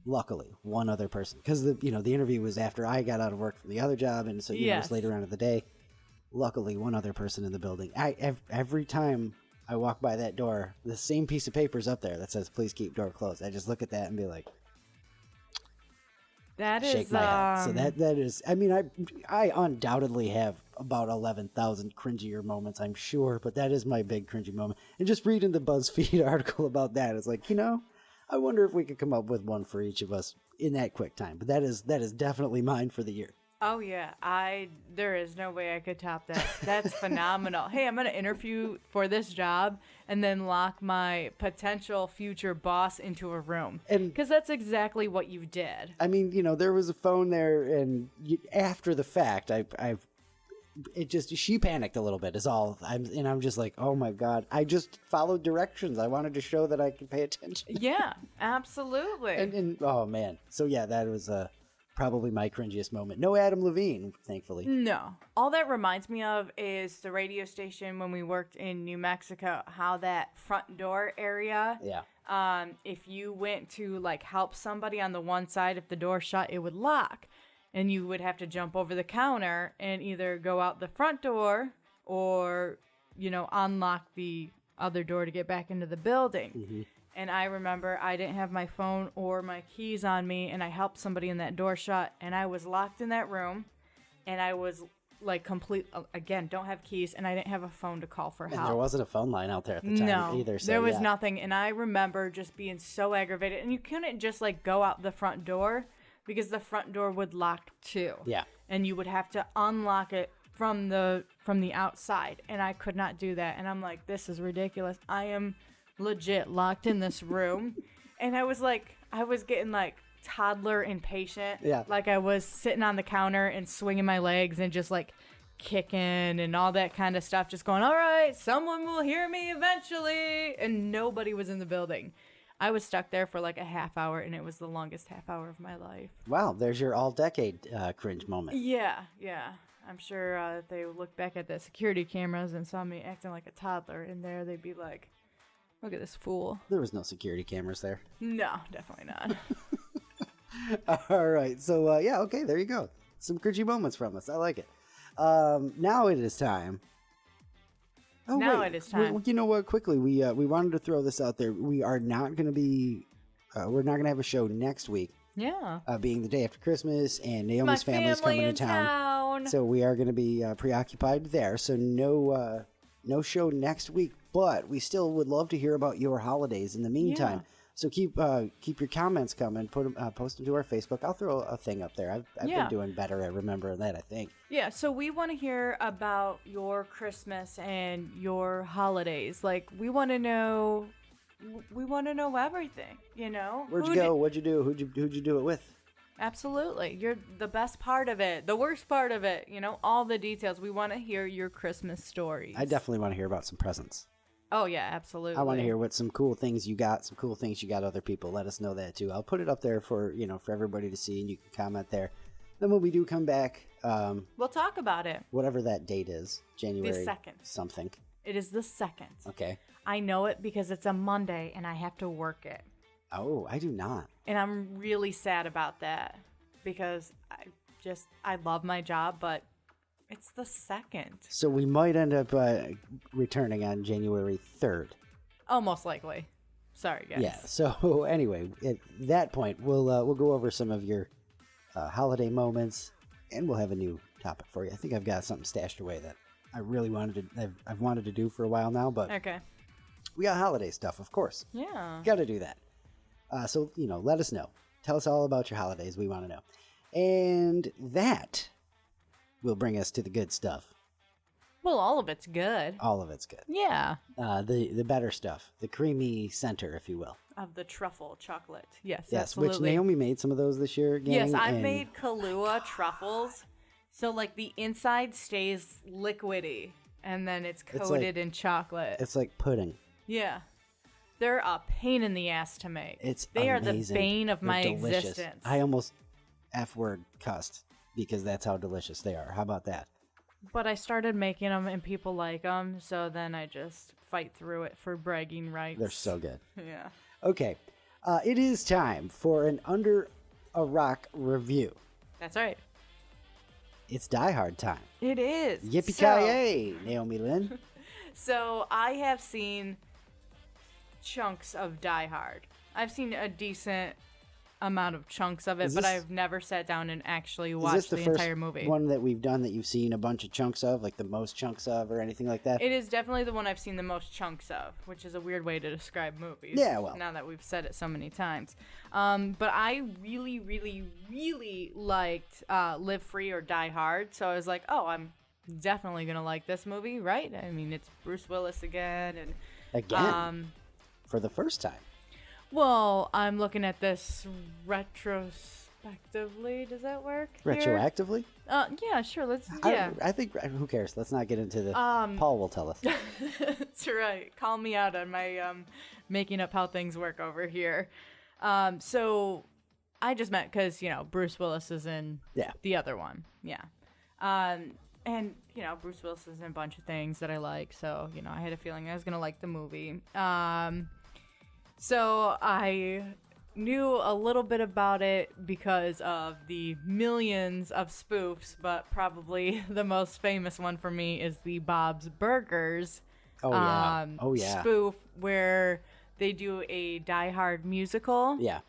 Luckily, one other person, because the interview was after I got out of work from the other job, and so it was later on in the day. Luckily, one other person in the building. Every time I walk by that door, the same piece of paper is up there that says "Please keep door closed." I just look at that and be like, that is shake my head. So that is. I mean, I undoubtedly have about 11,000 cringier moments, I'm sure, but that is my big cringy moment. And just reading the BuzzFeed article about that, it's like, I wonder if we could come up with one for each of us in that quick time. But that is definitely mine for the year. Oh yeah, there is no way I could top that. That's phenomenal. Hey, I'm gonna interview for this job and then lock my potential future boss into a room, because that's exactly what you did. I mean, there was a phone there, and after the fact, she panicked a little bit is all. I'm just like, oh my God, I just followed directions. I wanted to show that I could pay attention. Yeah, absolutely. and oh man. So yeah, that was probably my cringiest moment. No Adam Levine, thankfully. No. All that reminds me of is the radio station when we worked in New Mexico, how that front door area. Yeah. If you went to help somebody on the one side, if the door shut, it would lock. And you would have to jump over the counter and either go out the front door or, unlock the other door to get back into the building. Mm-hmm. And I remember I didn't have my phone or my keys on me, and I helped somebody in that door shut, and I was locked in that room, and I was don't have keys, and I didn't have a phone to call for help. And there wasn't a phone line out there at the time either. So there was nothing, and I remember just being so aggravated, and you couldn't just go out the front door, because the front door would lock too. Yeah. And you would have to unlock it from the outside, and I could not do that. And I'm like, this is ridiculous. I am legit locked in this room, And I was getting like toddler impatient. Yeah. Like I was sitting on the counter and swinging my legs and just like kicking and all that kind of stuff. Just going, all right, someone will hear me eventually. And nobody was in the building. I was stuck there for like a half hour, and it was the longest half hour of my life. Wow, there's your all-decade cringe moment. Yeah. I'm sure if they look back at the security cameras and saw me acting like a toddler in there, they'd be like, look at this fool. There was no security cameras there. No, definitely not. All right, so yeah, okay, there you go. Some cringy moments from us. I like it. Now it is time. Oh, now wait. it is time. You know what? Quickly, we wanted to throw this out there. We are not going to be. We're not going to have a show next week. Yeah. Being the day after Christmas, and Naomi's My family's family coming in to town. So we are going to be preoccupied there. So no show next week. But we still would love to hear about your holidays in the meantime. Yeah. So keep your comments coming. Post them to our Facebook. I'll throw a thing up there. I've been doing better at remembering that, I think. Yeah, so we want to hear about your Christmas and your holidays. Like, we want to know everything, you know? Where'd you go? What'd you do? Who'd you do it with? Absolutely. You're the best part of it, the worst part of it, you know, all the details. We want to hear your Christmas stories. I definitely want to hear about some presents. Oh, yeah, absolutely. I want to hear what some cool things you got, other people. Let us know that, too. I'll put it up there for everybody to see, and you can comment there. Then when we do come back... we'll talk about it. Whatever that date is. January... The 2nd. Something. It is the 2nd. Okay. I know it because it's a Monday, and I have to work it. Oh, I do not. And I'm really sad about that because I love my job, but... It's the 2nd. So we might end up returning on January 3rd. Oh, most likely. Sorry, guys. Yeah. So anyway, at that point, we'll go over some of your holiday moments, and we'll have a new topic for you. I think I've got something stashed away that I really I've wanted to do for a while now, but okay. We got holiday stuff, of course. Yeah. Got to do that. So let us know. Tell us all about your holidays. We want to know, and that will bring us to the good stuff. Well, all of it's good. All of it's good. Yeah. The better stuff, the creamy center, if you will. Of the truffle chocolate. Yes, absolutely. Which Naomi made some of those this year, gang. Yes, I've made Kahlua truffles. So, like, the inside stays liquidy, and then it's coated in chocolate. It's like pudding. Yeah. They're a pain in the ass to make. They amazing. are the bane of my delicious. existence. I almost F-word cussed because that's how delicious they are. How about that? But I started making them, and people like them, so then I just fight through it for bragging rights. They're so good. Yeah. Okay. It is time for an Under a Rock review. That's right. It's Die Hard time. It is. Yippie-Ki-Yay, Naomi Lynn. So I have seen chunks of Die Hard. I've seen a decent amount of chunks of it, but I've never sat down and actually watched the entire movie. One that we've done that you've seen a bunch of chunks of, like the most chunks of, or anything like that? It is definitely the one I've seen the most chunks of, which is a weird way to describe movies. Yeah, well, now that we've said it so many times. But I really, really, really liked Live Free or Die Hard, so I was like, oh, I'm definitely gonna like this movie, right? I mean, it's Bruce Willis again, and for the first time. Well, I'm looking at this retrospectively. Does that work? Retroactively? Yeah, sure. I think, who cares? Let's not get into the... Paul will tell us. That's right. Call me out on my making up how things work over here. So I just meant because, Bruce Willis is in the other one. Yeah. And, Bruce Willis is in a bunch of things that I like. So, I had a feeling I was going to like the movie. So I knew a little bit about it because of the millions of spoofs, but probably the most famous one for me is the Bob's Burgers spoof where they do a Die Hard musical. Yeah.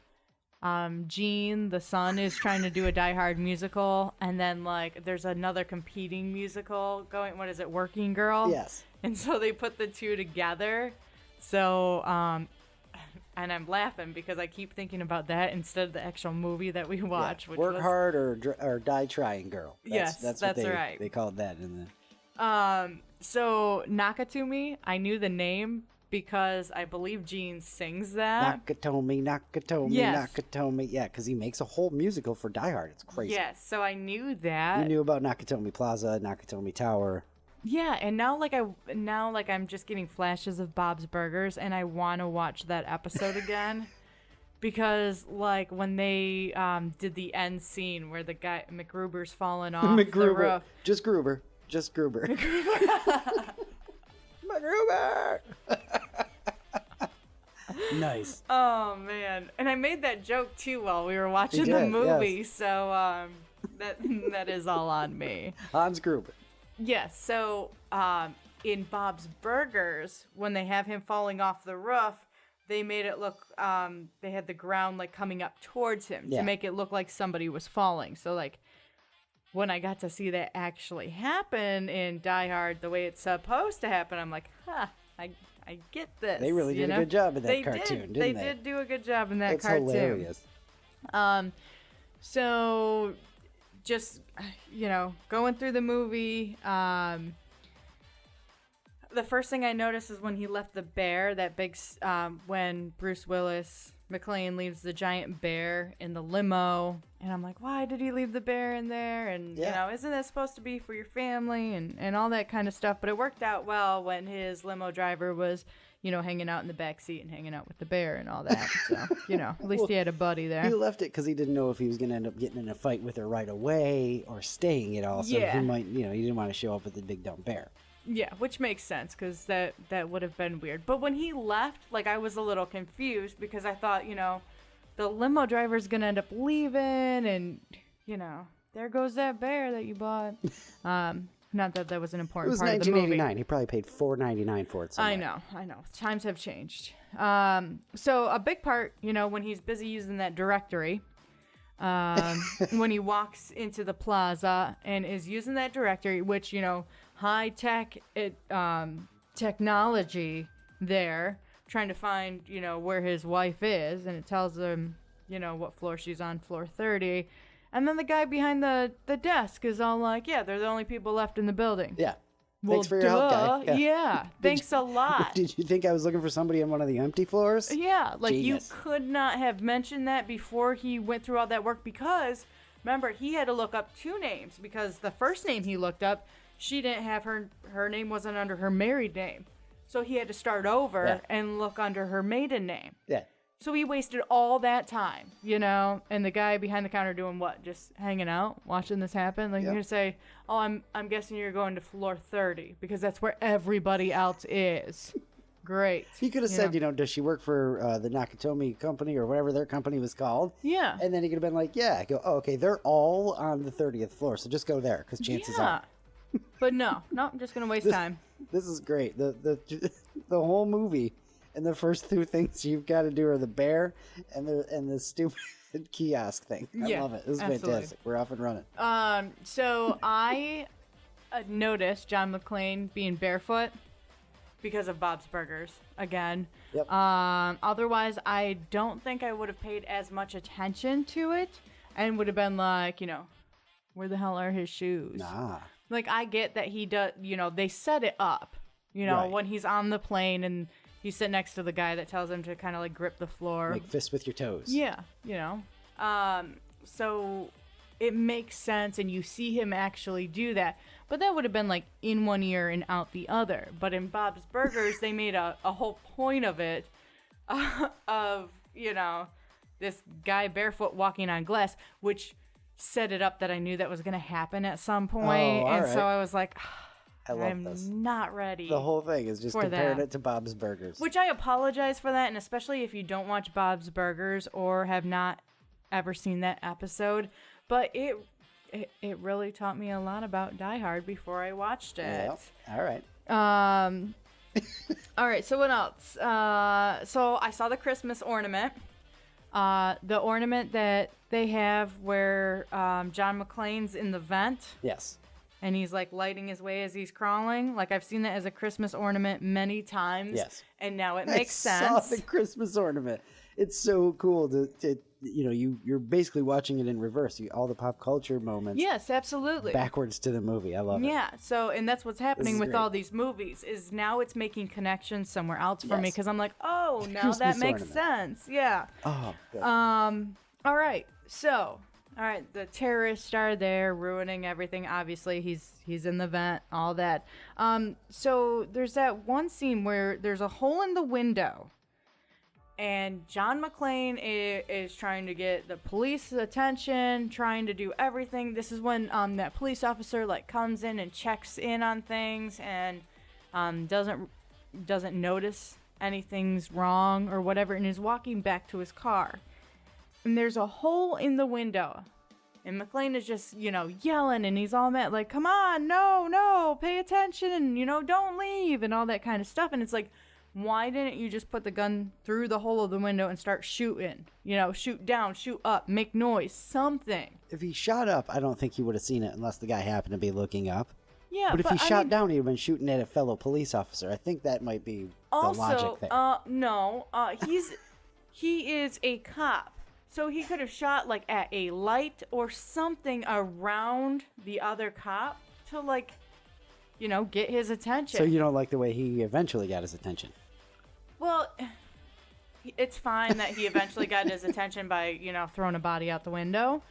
Gene, the son, is trying to do a Die Hard musical, and then there's another competing musical going. What is it, Working Girl? Yes. And so they put the two together. So and I'm laughing because I keep thinking about that instead of the actual movie that we watch. Yeah. Work hard or die trying, girl. That's what they called that in the. So Nakatomi, I knew the name, because I believe Gene sings that. Nakatomi, Nakatomi, Yes. Nakatomi. Yeah, because he makes a whole musical for Die Hard. It's crazy. Yes, so I knew that. You knew about Nakatomi Plaza, Nakatomi Tower. Yeah, and now I'm just getting flashes of Bob's Burgers, and I want to watch that episode again. Because, like, when they did the end scene where the guy, McGruber's falling off the roof. Just Gruber. Just Gruber. McGruber! Nice. Oh, man. And I made that joke, too, while we were watching the movie. Yes. So, that is all on me. Hans Gruber. Yes, so in Bob's Burgers, when they have him falling off the roof, they made it look, they had the ground, like, coming up towards him to make it look like somebody was falling. So, like, when I got to see that actually happen in Die Hard the way it's supposed to happen, I'm like, I get this. They really did a good job in that cartoon, didn't they? They did do a good job in that It's cartoon. hilarious. So, just, going through the movie, the first thing I noticed is when he left the bear, that big, when Bruce Willis McLean leaves the giant bear in the limo, and I'm like, why did he leave the bear in there? And, isn't that supposed to be for your family and all that kind of stuff? But it worked out well when his limo driver was, hanging out in the back seat and hanging out with the bear and all that. So, at least he had a buddy there. He left it because he didn't know if he was going to end up getting in a fight with her right away or staying at all. So he might, he didn't want to show up with the big dumb bear. Yeah, which makes sense because that would have been weird. But when he left, like, I was a little confused because I thought, the limo driver's going to end up leaving and, there goes that bear that you bought. Not that was an important part of the movie. It was 1989. He probably paid $4.99 for it somewhere. I know. Times have changed. So a big part, when he's busy using that directory, when he walks into the plaza and is using that directory, which, high-tech technology there, trying to find, where his wife is, and it tells him, what floor she's on, floor 30. And then the guy behind the desk is all like, yeah, they're the only people left in the building. Yeah. Well, thanks for your help, guy. Yeah. Thanks a lot. Did you think I was looking for somebody on one of the empty floors? Yeah. Like, Genius. you could not have mentioned that before he went through all that work because, remember, he had to look up two names because the first name he looked up, she didn't have her name wasn't under her married name. So he had to start over and look under her maiden name. Yeah. So he wasted all that time, and the guy behind the counter doing what? Just hanging out, watching this happen? Like, you're going to say, oh, I'm guessing you're going to floor 30 because that's where everybody else is. Great. He could have said, does she work for the Nakatomi company or whatever their company was called? Yeah. And then he could have been like, I go, oh, okay, they're all on the 30th floor, so just go there because chances are. But no, I'm just going to waste time. This is great. The whole movie. And the first two things you've got to do are the bear and the stupid kiosk thing. I love it. This is fantastic. We're off and running. So I noticed John McClane being barefoot because of Bob's Burgers again. Yep. Otherwise, I don't think I would have paid as much attention to it and would have been like, where the hell are his shoes? Nah. Like, I get that he does, they set it up, when he's on the plane and he's sitting next to the guy that tells him to kind of like grip the floor. Make fists with your toes. Yeah, so it makes sense and you see him actually do that. But that would have been like in one ear and out the other. But in Bob's Burgers, they made a whole point of it of, this guy barefoot walking on glass, which set it up that I knew that was going to happen at some point. So I was like, I'm not ready. The whole thing is just comparing it to Bob's Burgers. Which I apologize for that, and especially if you don't watch Bob's Burgers or have not ever seen that episode. But it really taught me a lot about Die Hard before I watched it. All right. All right, so what else? So I saw the Christmas ornament. The ornament that they have where John McClane's in the vent. Yes. And he's like lighting his way as he's crawling. Like I've seen that as a Christmas ornament many times. Yes. And now it makes sense. I saw the Christmas ornament. it's so cool to you're basically watching it in reverse. All the pop culture moments. Yes, absolutely. Backwards to the movie. I love it. Yeah. So, and that's what's happening with great. all these movies is now it's making connections somewhere else for me Yes. because I'm like, oh, now Christmas that makes ornament. sense. Yeah. Oh, good. All right. So, all right, the terrorists are there ruining everything. Obviously, he's in the vent, all that. So there's that one scene where there's a hole in the window. And John McClane is trying to get the police attention, trying to do everything. This is when that police officer like comes in and checks in on things and doesn't notice anything's wrong or whatever, and is walking back to his car. And there's a hole in the window. And McClane is just, yelling, and he's all mad, like, come on, no, pay attention, and, don't leave, and all that kind of stuff. And it's like, why didn't you just put the gun through the hole of the window and start shooting? Shoot down, shoot up, make noise, something. If he shot up, I don't think he would have seen it unless the guy happened to be looking up. Yeah, but if he shot down, he'd have been shooting at a fellow police officer. I think that might be the logic there. No, he is a cop. So he could have shot like at a light or something around the other cop to get his attention. So you don't like the way he eventually got his attention? Well, it's fine that he eventually got his attention by, throwing a body out the window.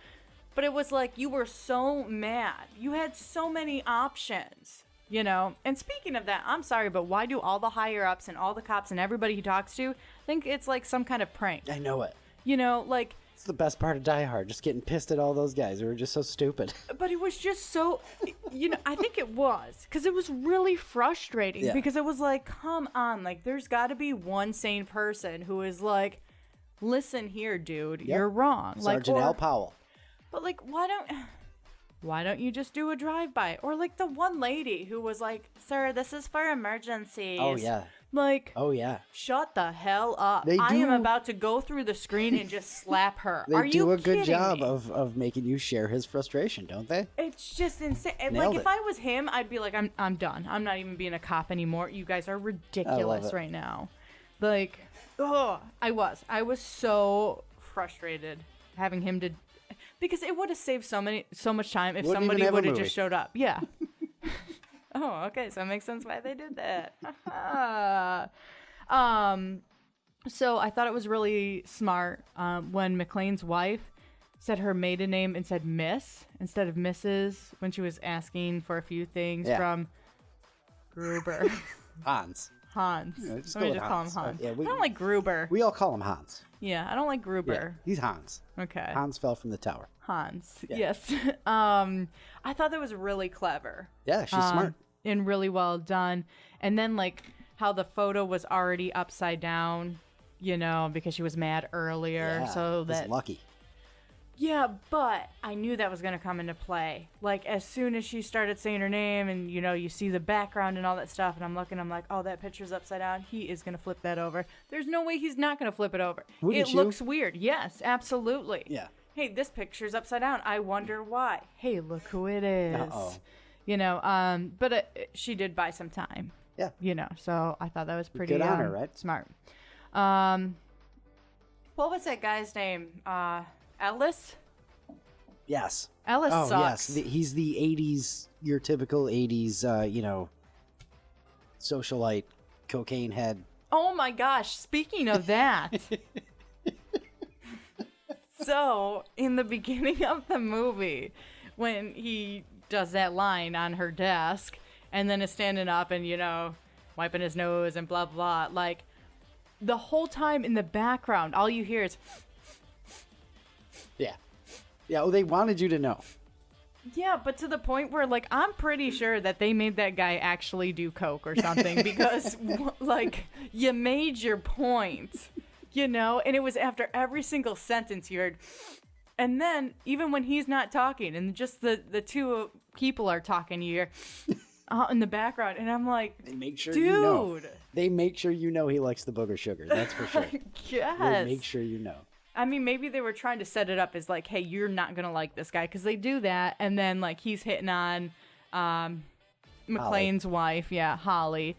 But it was like you were so mad. You had so many options, And speaking of that, I'm sorry, but why do all the higher-ups and all the cops and everybody he talks to think it's like some kind of prank? I know it. It's the best part of Die Hard, just getting pissed at all those guys who were just so stupid. But it was just so, I think it was, because it was really frustrating, because it was like, come on, there's got to be one sane person who is like, listen here, dude, you're wrong. Sergeant Al Powell. But why don't you just do a drive-by? Or the one lady who was like, sir, this is for emergencies. Oh, yeah. Oh, yeah. Shut the hell up. I am about to go through the screen and just slap her. Are you do a kidding good job me? of making you share his frustration, don't they? It's just insane. Nailed if it. I was him, I'd be like, I'm done. I'm not even being a cop anymore. You guys are ridiculous right now. I was so frustrated having him to, because it would have saved so much time if somebody would have just showed up. Yeah. Oh, okay. So it makes sense why they did that. So I thought it was really smart when McClane's wife said her maiden name and said Miss instead of Mrs. when she was asking for a few things from Gruber. Hans. Hans. Yeah, Let me just call him Hans. Yeah, I don't like Gruber. We all call him Hans. Yeah, I don't like Gruber. Yeah, he's Hans. Okay. Hans fell from the tower. Hans. Yeah. Yes. I thought that was really clever. Yeah, she's smart. And really well done. And then how the photo was already upside down, because she was mad earlier. Yeah, so he's that lucky. Yeah, but I knew that was going to come into play. As soon as she started saying her name and, you see the background and all that stuff, and I'm like, oh, that picture's upside down. He is going to flip that over. There's no way he's not going to flip it over. Wouldn't it you? looks weird. Yes, absolutely. Yeah. Hey, this picture's upside down. I wonder why. Hey, look who it is. Uh-oh. But she did buy some time. Yeah. So I thought that was pretty Good on her, right? Smart. What was that guy's name? Ellis? Yes. Ellis sucks. Yes. He's the 80s, your typical 80s, socialite, cocaine head. Oh my gosh, speaking of that. So, in the beginning of the movie, when he does that line on her desk and then is standing up and, wiping his nose and blah, blah, the whole time in the background, all you hear is... Yeah. Yeah, well, they wanted you to know. Yeah, but to the point where, I'm pretty sure that they made that guy actually do coke or something because, you made your point, and it was after every single sentence you heard. And then, even when he's not talking and just the two people are talking, you hear out in the background, and I'm like, they make sure dude. You know. They make sure you know he likes the booger sugar, that's for sure. Yes. They make sure you know. I mean, maybe they were trying to set it up as hey, you're not going to like this guy, because they do that, and then, he's hitting on McClane's wife, Holly.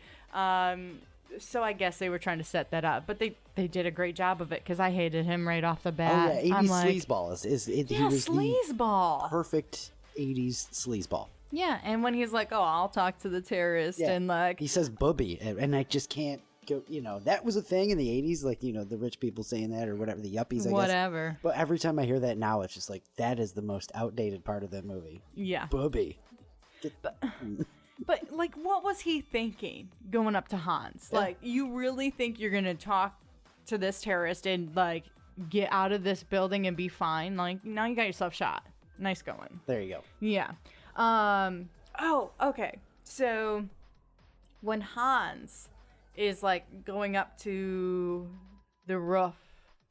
So I guess they were trying to set that up, but they they did a great job of it because I hated him right off the bat. Oh yeah, 80s I'm like, sleazeball he yeah, was the sleazeball. perfect 80s sleazeball. Yeah, and when he's like, "Oh, I'll talk to the terrorist," Yeah. and like he says "booby," and I just can't go. That was a thing in the 80s, like the rich people saying that or whatever, the yuppies, I guess. whatever. But every time I hear that now, it's just like that is the most outdated part of that movie. Yeah. Booby. But like, what was he thinking going up to Hans? Yeah. Like, you really think you're gonna talk to this terrorist and like get out of this building and be fine? Like, now you got yourself shot. Nice going. There you go. Yeah. Oh, okay. So when Hans is like going up to the roof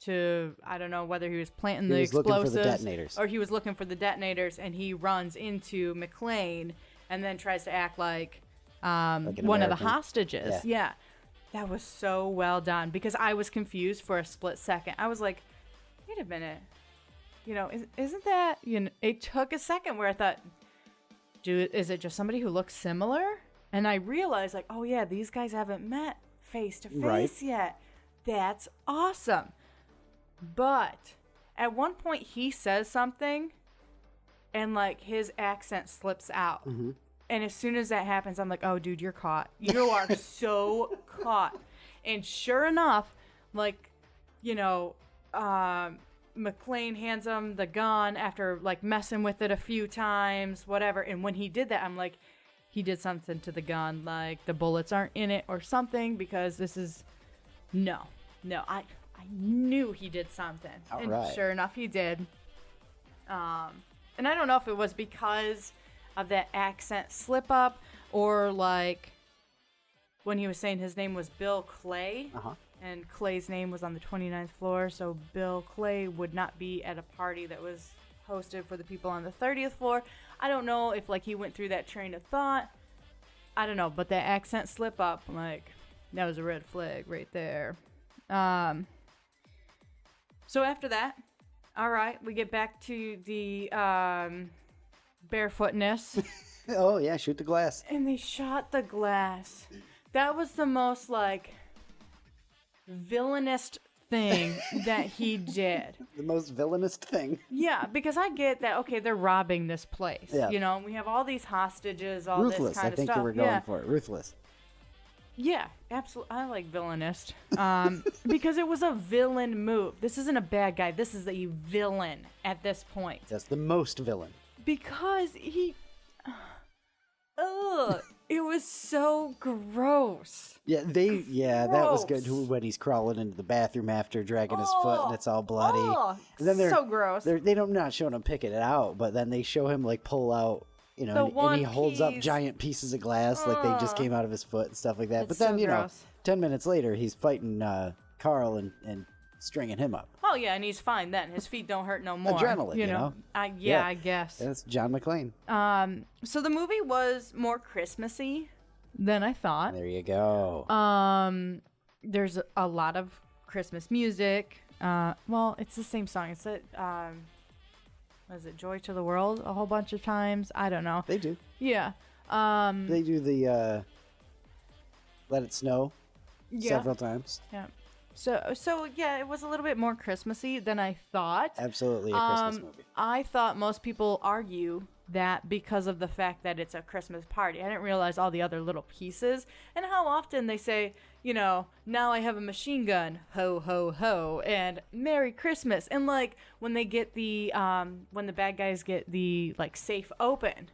to, I don't know whether he was planting the explosives looking for the detonators. or he was looking for the detonators, and he runs into McClane and then tries to act like one of the American. hostages. Yeah. That was so well done because I was confused for a split second. I was like, wait a minute. Isn't that, it took a second where I thought, is it just somebody who looks similar? And I realized, like, oh yeah, these guys haven't met face to face yet. That's awesome. But at one point he says something and like his accent slips out. Mm-hmm. And as soon as that happens, I'm like, oh dude, you're caught. You are so caught. And sure enough, like, McClane hands him the gun after like messing with it a few times, whatever. And when he did that, I'm like, he did something to the gun, like the bullets aren't in it or something, because this is no. I knew he did something. All and right. Sure enough, he did. And I don't know if it was because of that accent slip up or like when he was saying his name was Bill Clay. Uh-huh. And Clay's name was on the 29th floor, so Bill Clay would not be at a party that was hosted for the people on the 30th floor. I don't know if, like, he went through that train of thought. I don't know, but that accent slip up, I'm like, that was a red flag right there. So after that, all right, we get back to the barefootness. Oh, yeah, shoot the glass. And they shot the glass. That was the most, like, villainous thing that he did. The most villainous thing. Yeah, because I get that, okay, they're robbing this place. Yeah. We have all these hostages, all Ruthless, this kind I of think stuff. you were going for it. Ruthless. Yeah, absolutely. I like villainous. Because it was a villain move. This isn't a bad guy. This is a villain at this point. That's the most villain. Because he... Ugh. It was so gross. Yeah, that was good when he's crawling into the bathroom after dragging his foot and it's all bloody. And then so gross. They don't not showing him picking it out, but then they show him like pull out, and he holds up giant pieces of glass like they just came out of his foot and stuff like that. It's but then, so gross. 10 minutes later, he's fighting Carl and stringing him up. Oh yeah, and he's fine then. His feet don't hurt no more. Adrenaline, you know? I guess. That's John McClane. So the movie was more Christmassy than I thought. There you go. There's a lot of Christmas music. Well, it's the same song. It's was it Joy to the World a whole bunch of times? I don't know. They do. Yeah. They do the Let It Snow Yeah. several times. Yeah. So yeah, it was a little bit more Christmassy than I thought. Absolutely a Christmas movie. I thought most people argue that because of the fact that it's a Christmas party. I didn't realize all the other little pieces and how often they say, now I have a machine gun, ho, ho, ho, and Merry Christmas. And like when they get when the bad guys get the like safe open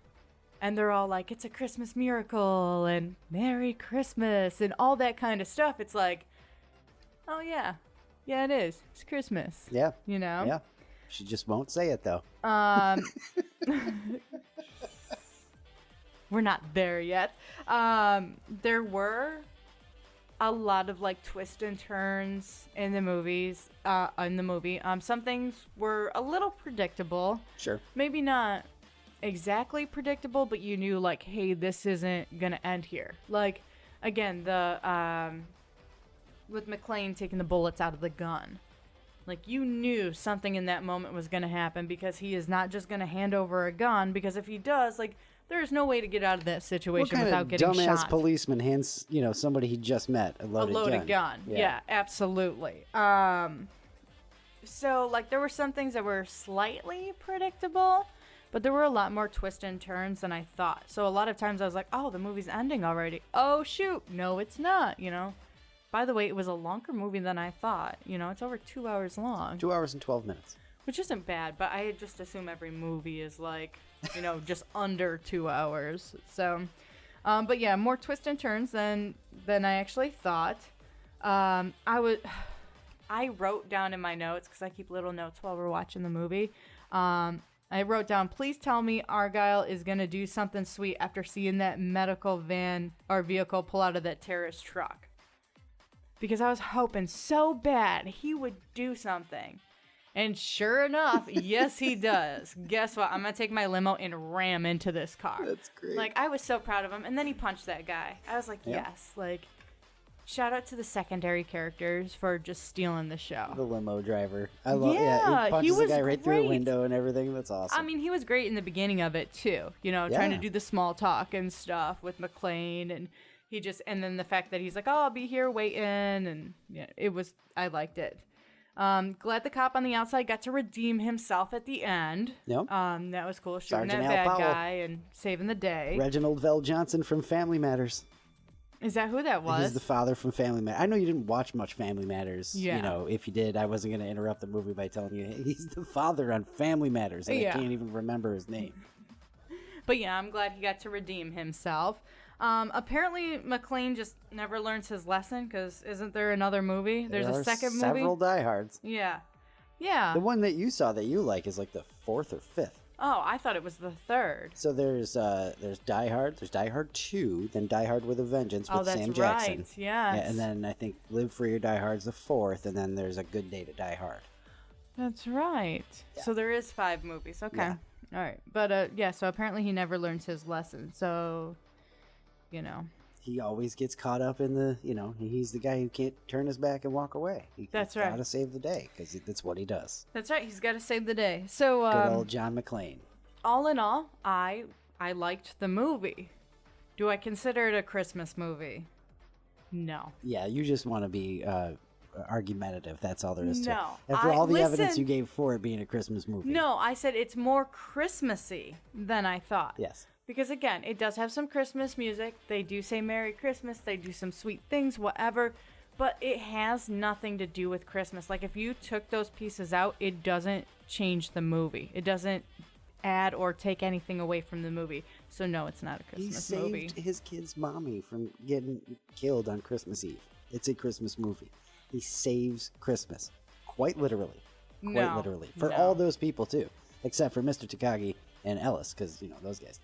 and they're all like, it's a Christmas miracle and Merry Christmas and all that kind of stuff. It's like, oh yeah, it is. It's Christmas. Yeah. Yeah. She just won't say it though. We're not there yet. There were a lot of like twists and turns in the movie. Some things were a little predictable. Sure. Maybe not exactly predictable, but you knew like, hey, this isn't gonna end here. Like again, the with McClane taking the bullets out of the gun. Like, you knew something in that moment was going to happen because he is not just going to hand over a gun, because if he does, like, there's no way to get out of that situation without getting shot. What kind of dumbass policeman hands, somebody he just met a loaded gun? Yeah, absolutely. So, like, there were some things that were slightly predictable, but there were a lot more twists and turns than I thought. So a lot of times I was like, oh, the movie's ending already. Oh, shoot. No, it's not, By the way, it was a longer movie than I thought. It's over 2 hours long. 2 hours and 12 minutes. Which isn't bad, but I just assume every movie is like, just under 2 hours. So, but yeah, more twists and turns than I actually thought. I wrote down in my notes, because I keep little notes while we're watching the movie. I wrote down, please tell me Argyle is going to do something sweet after seeing that medical van or vehicle pull out of that terrorist truck. Because I was hoping so bad he would do something. And sure enough, yes, he does. Guess what? I'm going to take my limo and ram into this car. That's great. Like, I was so proud of him. And then he punched that guy. I was like, yes. Like, shout out to the secondary characters for just stealing the show. The limo driver. I love he punches the guy right through a window and everything. That's awesome. I mean, he was great in the beginning of it, too. Trying to do the small talk and stuff with McClane. And and then the fact that he's like, oh, I'll be here waiting. And I liked it. Glad the cop on the outside got to redeem himself at the end. Yep. That was cool. Shooting Sergeant that Al bad Powell. guy and saving the day. Reginald Vell Johnson from Family Matters. Is that who that was? He's the father from Family Matters. I know you didn't watch much Family Matters. Yeah. If you did, I wasn't going to interrupt the movie by telling you he's the father on Family Matters, and I can't even remember his name. But yeah, I'm glad he got to redeem himself. Apparently, McClane just never learns his lesson, because isn't there another movie? There's a second movie? Several Die Hards. Yeah. Yeah. The one that you saw that you like is like the fourth or fifth. Oh, I thought it was the third. So there's Die Hard, there's Die Hard 2, then Die Hard with a Vengeance with Sam Jackson. Yes. Yeah, and then I think Live Free or Die Hard's the fourth, and then there's A Good Day to Die Hard. That's right. Yeah. So there is 5 movies. Okay. Yeah. All right. But so apparently he never learns his lesson. So, He always gets caught up in the, he's the guy who can't turn his back and walk away. That's right. Got to save the day, because that's what he does. That's right. He's got to save the day. So, good old John McClane. All in all, I liked the movie. Do I consider it a Christmas movie? No. Yeah, you just want to be argumentative. That's all there is to it. No. After all the evidence you gave for it being a Christmas movie. No, I said it's more Christmassy than I thought. Yes. Because, again, it does have some Christmas music. They do say Merry Christmas. They do some sweet things, whatever. But it has nothing to do with Christmas. Like, if you took those pieces out, it doesn't change the movie. It doesn't add or take anything away from the movie. So, no, it's not a Christmas movie. He saved his kid's mommy from getting killed on Christmas Eve. It's a Christmas movie. He saves Christmas. Quite literally. Quite literally. For all those people, too. Except for Mr. Takagi and Ellis, because, those guys.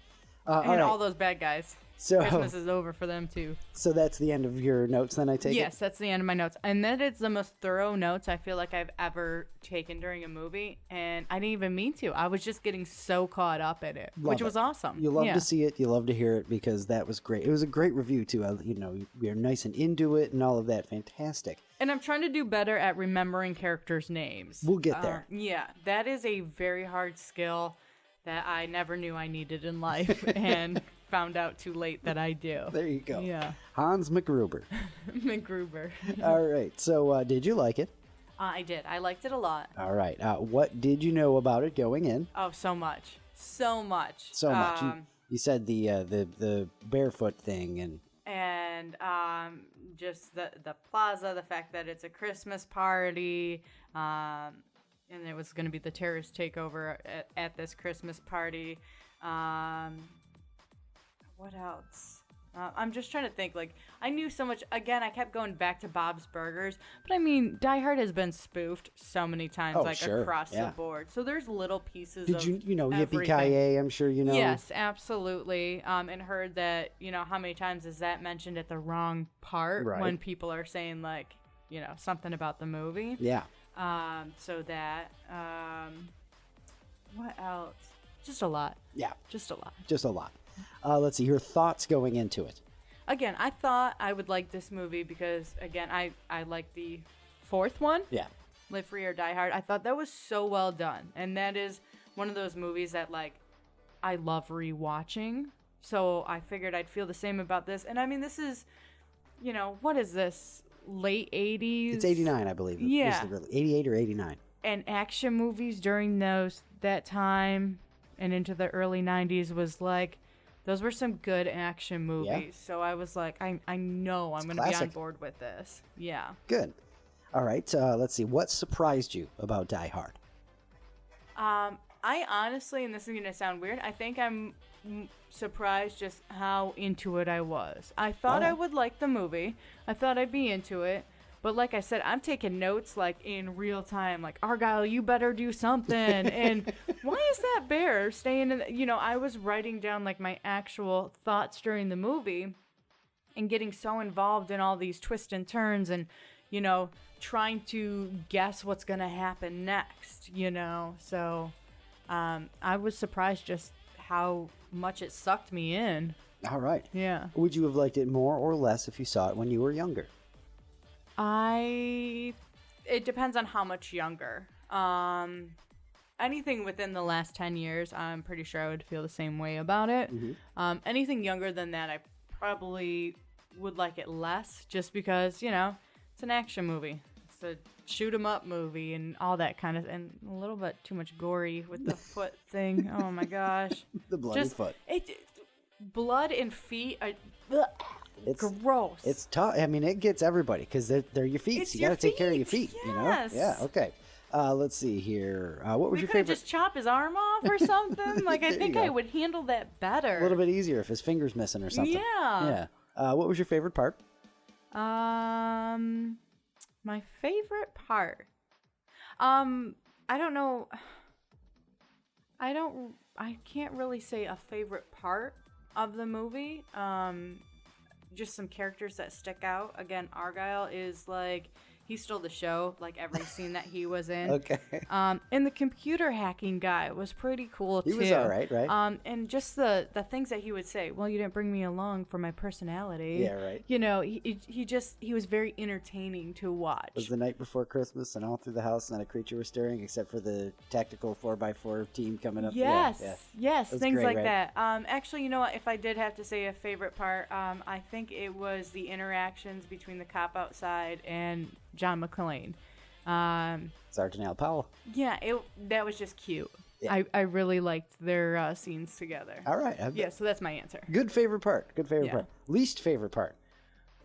And all those bad guys. So Christmas is over for them, too. So that's the end of your notes, then, I take it? Yes, that's the end of my notes. And that is the most thorough notes I feel like I've ever taken during a movie. And I didn't even mean to. I was just getting so caught up in it, which was awesome. You love to see it. You love to hear it, because that was great. It was a great review, too. You're nice and into it and all of that. Fantastic. And I'm trying to do better at remembering characters' names. We'll get there. Yeah, that is a very hard skill that I never knew I needed in life and found out too late that I do. There you go. Yeah. Hans McGruber. McGruber. All right. So did you like it? I did. I liked it a lot. All right. What did you know about it going in? Oh, so much. So much. So much. You said the barefoot thing and just the plaza, the fact that it's a Christmas party, and it was going to be the terrorist takeover at this Christmas party. What else? I'm just trying to think. Like, I knew so much. Again, I kept going back to Bob's Burgers. But, I mean, Die Hard has been spoofed so many times, across the board. So there's little pieces of Did you know Yippie-Ki-Yay, I'm sure you know? Yes, absolutely. And heard that, how many times is that mentioned at the wrong part when people are saying, like, something about the movie. Yeah. So that. What else? Just a lot. Yeah. Just a lot. Just a lot. Let's see, your thoughts going into it. Again, I thought I would like this movie because, again, I like the fourth one. Yeah. Live Free or Die Hard. I thought that was so well done. And that is one of those movies that, like, I love rewatching. So I figured I'd feel the same about this. And I mean, this is, you know, what is this? Late 80s? It's 89, I believe. Yeah. 88 or 89. And action movies during that time and into the early 90s was like, those were some good action movies. Yeah. So I was like, I know I'm going to be on board with this. Yeah. Good. All right. Let's see. What surprised you about Die Hard? I honestly, and this is going to sound weird, I think I'm surprised just how into it I was. I thought I would like the movie. I thought I'd be into it. But like I said, I'm taking notes like in real time. Like, Argyle, you better do something. And why is that bear staying in the, you know, I was writing down like my actual thoughts during the movie and getting so involved in all these twists and turns and, you know, trying to guess what's going to happen next, you know. So I was surprised just how much it sucked me in. All right. Yeah. Would you have liked it more or less if you saw it when you were younger? It depends on how much younger. Anything within the last 10 years, I'm pretty sure I would feel the same way about it. Mm-hmm. Anything younger than that, I probably would like it less just because, you know, it's an action movie. It's a shoot 'em up movie and all that kind of, and a little bit too much gory with the foot thing. Oh my gosh. The bloody foot. Blood and feet are... It's gross. It's tough. I mean, it gets everybody because they're your feet. So you got to take care of your feet. Yes. You know. Yeah. Okay. Let's see here. What was your favorite? Just chop his arm off or something. Like I think I would handle that better. A little bit easier if his finger's missing or something. Yeah. Yeah. What was your favorite part? My favorite part. I don't know. I can't really say a favorite part of the movie. Just some characters that stick out. Again, Argyle is like, he stole the show, like every scene that he was in. Okay. And the computer hacking guy was pretty cool too. He was all right, right? And just the things that he would say. Well, you didn't bring me along for my personality. Yeah, right. You know, he was very entertaining to watch. It was the night before Christmas, and all through the house, not a creature was stirring except for the tactical 4x4 team coming up. Yes, yes, things great, like right? that. Actually, you know what? If I did have to say a favorite part, I think it was the interactions between the cop outside and John McClane. Sergeant Al Powell. Yeah, that was just cute. Yeah. I really liked their scenes together. All right. Yeah, so that's my answer. Good favorite part. Good favorite part. Least favorite part.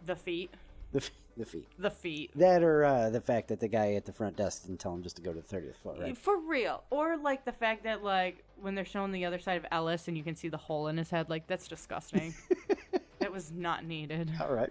The feet. The feet. The feet. That or the fact that the guy at the front desk didn't tell him just to go to the 30th floor, right? For real. Or like the fact that like when they're showing the other side of Ellis and you can see the hole in his head, like that's disgusting. That was not needed. All right.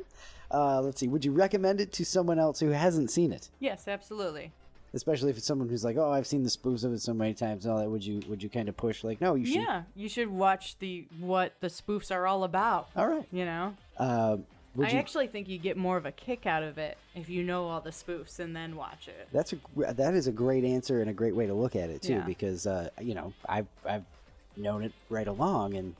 Let's see. Would you recommend it to someone else who hasn't seen it? Yes, absolutely. Especially if it's someone who's like, oh, I've seen the spoofs of it so many times and all that. Would you kind of push like, no, you should? Yeah, you should watch what the spoofs are all about. All right. You know? I actually think you get more of a kick out of it if you know all the spoofs and then watch it. That is a great answer and a great way to look at it too, Yeah. because you know, I've known it right along and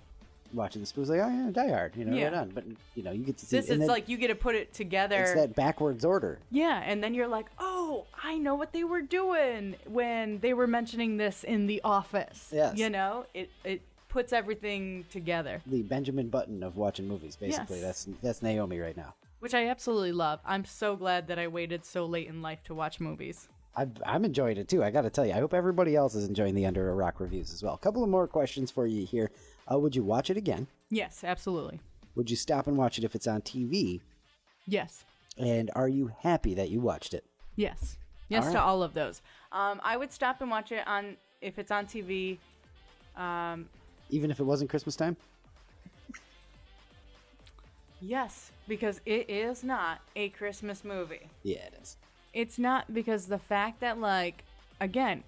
watching the spoofs like, oh yeah, Die Hard, you know, Yeah. right on. But you know, you get to see This is like you get to put it together. It's that backwards order. Yeah, and then you're like, oh, I know what they were doing when they were mentioning this in The Office. Yes. You know, it puts everything together. The Benjamin Button of watching movies, basically. Yes. That's Naomi right now. Which I absolutely love. I'm so glad that I waited so late in life to watch movies. I'm enjoying it too. I got to tell you, I hope everybody else is enjoying the Under a Rock reviews as well. A couple of more questions for you here. Would you watch it again? Yes, absolutely. Would you stop and watch it if it's on TV? Yes. And are you happy that you watched it? Yes. Yes to all of those. I would stop and watch it if it's on TV. Even if it wasn't Christmas time? Yes, because it is not a Christmas movie. Yeah, it is. It's not, because the fact that, like, again,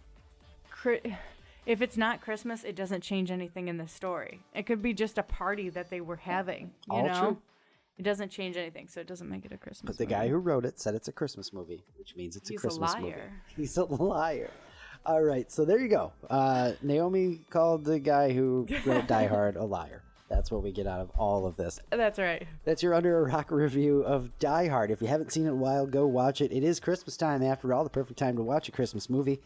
if it's not Christmas, it doesn't change anything in the story. It could be just a party that they were having, you know? True. It doesn't change anything, so it doesn't make it a Christmas movie. But the guy who wrote it said it's a Christmas movie, which means it's a Christmas movie. He's a liar. All right, so there you go. Naomi called the guy who wrote Die Hard a liar. That's what we get out of all of this. That's right. That's your Under a Rock review of Die Hard. If you haven't seen it in a while, go watch it. It is Christmas time, after all, the perfect time to watch a Christmas movie.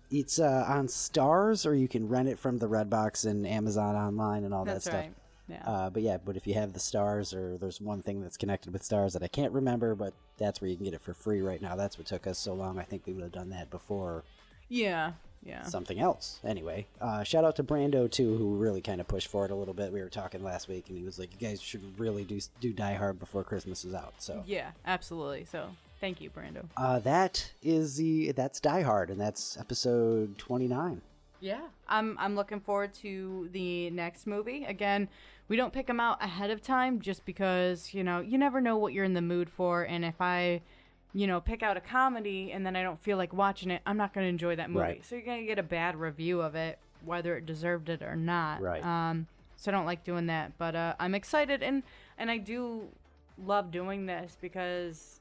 It's on Stars, or you can rent it from the Redbox and Amazon Online and all that stuff. That's right. Yeah. But if you have the Stars, or there's one thing that's connected with Stars that I can't remember, but that's where you can get it for free right now. That's what took us so long. I think we would have done that before. Yeah. Something else. Anyway, shout out to Brando too, who really kind of pushed for it a little bit. We were talking last week, and he was like, "You guys should really do Die Hard before Christmas is out." So yeah, absolutely. So thank you, Brando. That's Die Hard, and that's episode 29. Yeah, I'm looking forward to the next movie. Again, we don't pick them out ahead of time just because you never know what you're in the mood for, and if I pick out a comedy and then I don't feel like watching it, I'm not going to enjoy that movie. Right. So you're going to get a bad review of it, whether it deserved it or not. Right. So I don't like doing that. But I'm excited, and I do love doing this because,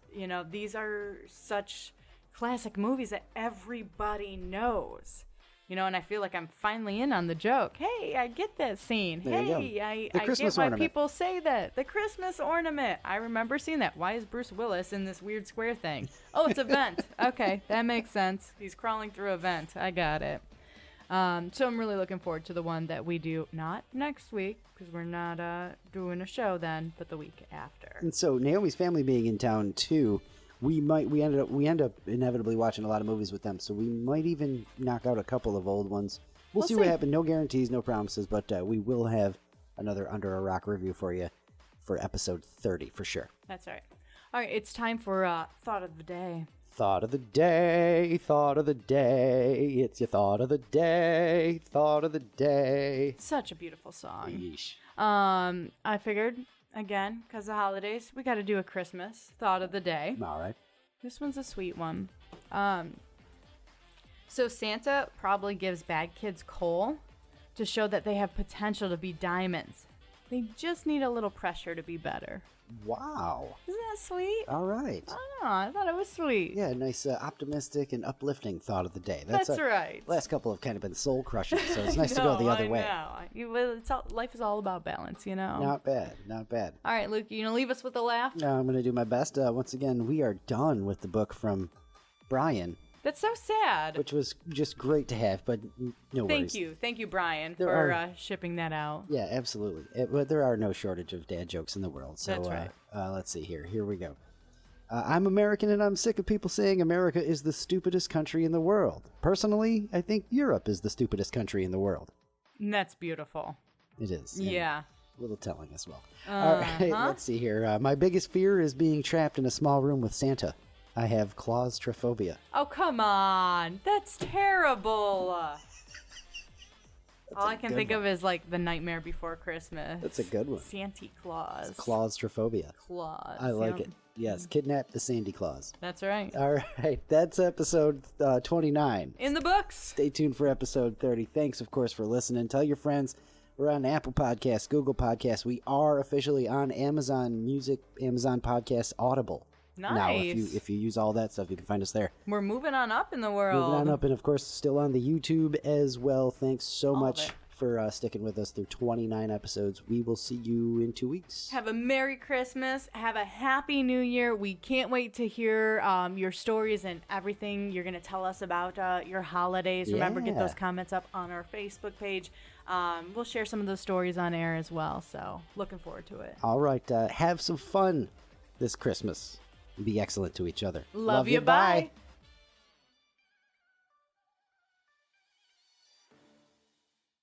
these are such classic movies that everybody knows. And I feel like I'm finally in on the joke. Hey, I get that scene. There you go. I The get Christmas why ornament. people say that. The Christmas ornament. I remember seeing that. Why is Bruce Willis in this weird square thing? Oh, it's a vent. Okay, that makes sense. He's crawling through a vent. I got it. So I'm really looking forward to the one that we do, not next week, because we're not doing a show then, but the week after. And so Naomi's family being in town too, we end up inevitably watching a lot of movies with them, so we might even knock out a couple of old ones. We'll see what happens. No guarantees, no promises, but we will have another Under a Rock review for you for episode 30 for sure. That's right. All right, it's time for Thought of the Day. Thought of the day, thought of the day, it's your thought of the day, thought of the day. Such a beautiful song. Yeesh. I figured, again, because the holidays, we got to do a Christmas Thought of the Day. All right. This one's a sweet one. So Santa probably gives bad kids coal to show that they have potential to be diamonds. They just need a little pressure to be better. Wow. Isn't that sweet? All right. I thought it was sweet. Yeah, nice optimistic and uplifting thought of the day. That's right. Last couple have kind of been soul crushing, so it's nice to go the other way. Life is all about balance, Not bad, not bad. All right, Luke, you gonna leave us with a laugh? I'm going to do my best. Once again, we are done with the book from Brian, That's so sad. which was just great to have, but no worries. Thank you, Brian, There for are- shipping that out. Yeah, absolutely. But there are no shortage of dad jokes in the world. So That's right. Let's see here. Here we go. I'm American, and I'm sick of people saying America is the stupidest country in the world. Personally, I think Europe is the stupidest country in the world. And that's beautiful. It is. Yeah. A little telling as well. All right, let's see here. My biggest fear is being trapped in a small room with Santa. I have claustrophobia. Oh, come on. That's terrible. All I can think of is like The Nightmare Before Christmas. That's a good one. Santa Claus. Claustrophobia. Claus. I like it. Yes, kidnap the Sandy Claus. That's right. All right, that's episode 29. In the books. Stay tuned for episode 30. Thanks, of course, for listening. Tell your friends. We're on Apple Podcasts, Google Podcasts. We are officially on Amazon Music, Amazon Podcasts, Audible. Nice. Now, if you use all that stuff, you can find us there. We're moving on up in the world. Moving on up, and of course, still on the YouTube as well. Thanks so All of much it. for sticking with us through 29 episodes. We will see you in 2 weeks. Have a Merry Christmas. Have a Happy New Year. We can't wait to hear your stories and everything you're going to tell us about your holidays. Remember, get Yeah. those comments up on our Facebook page. We'll share some of those stories on air as well. So looking forward to it. All right, have some fun this Christmas. Be excellent to each other. Love you. Bye.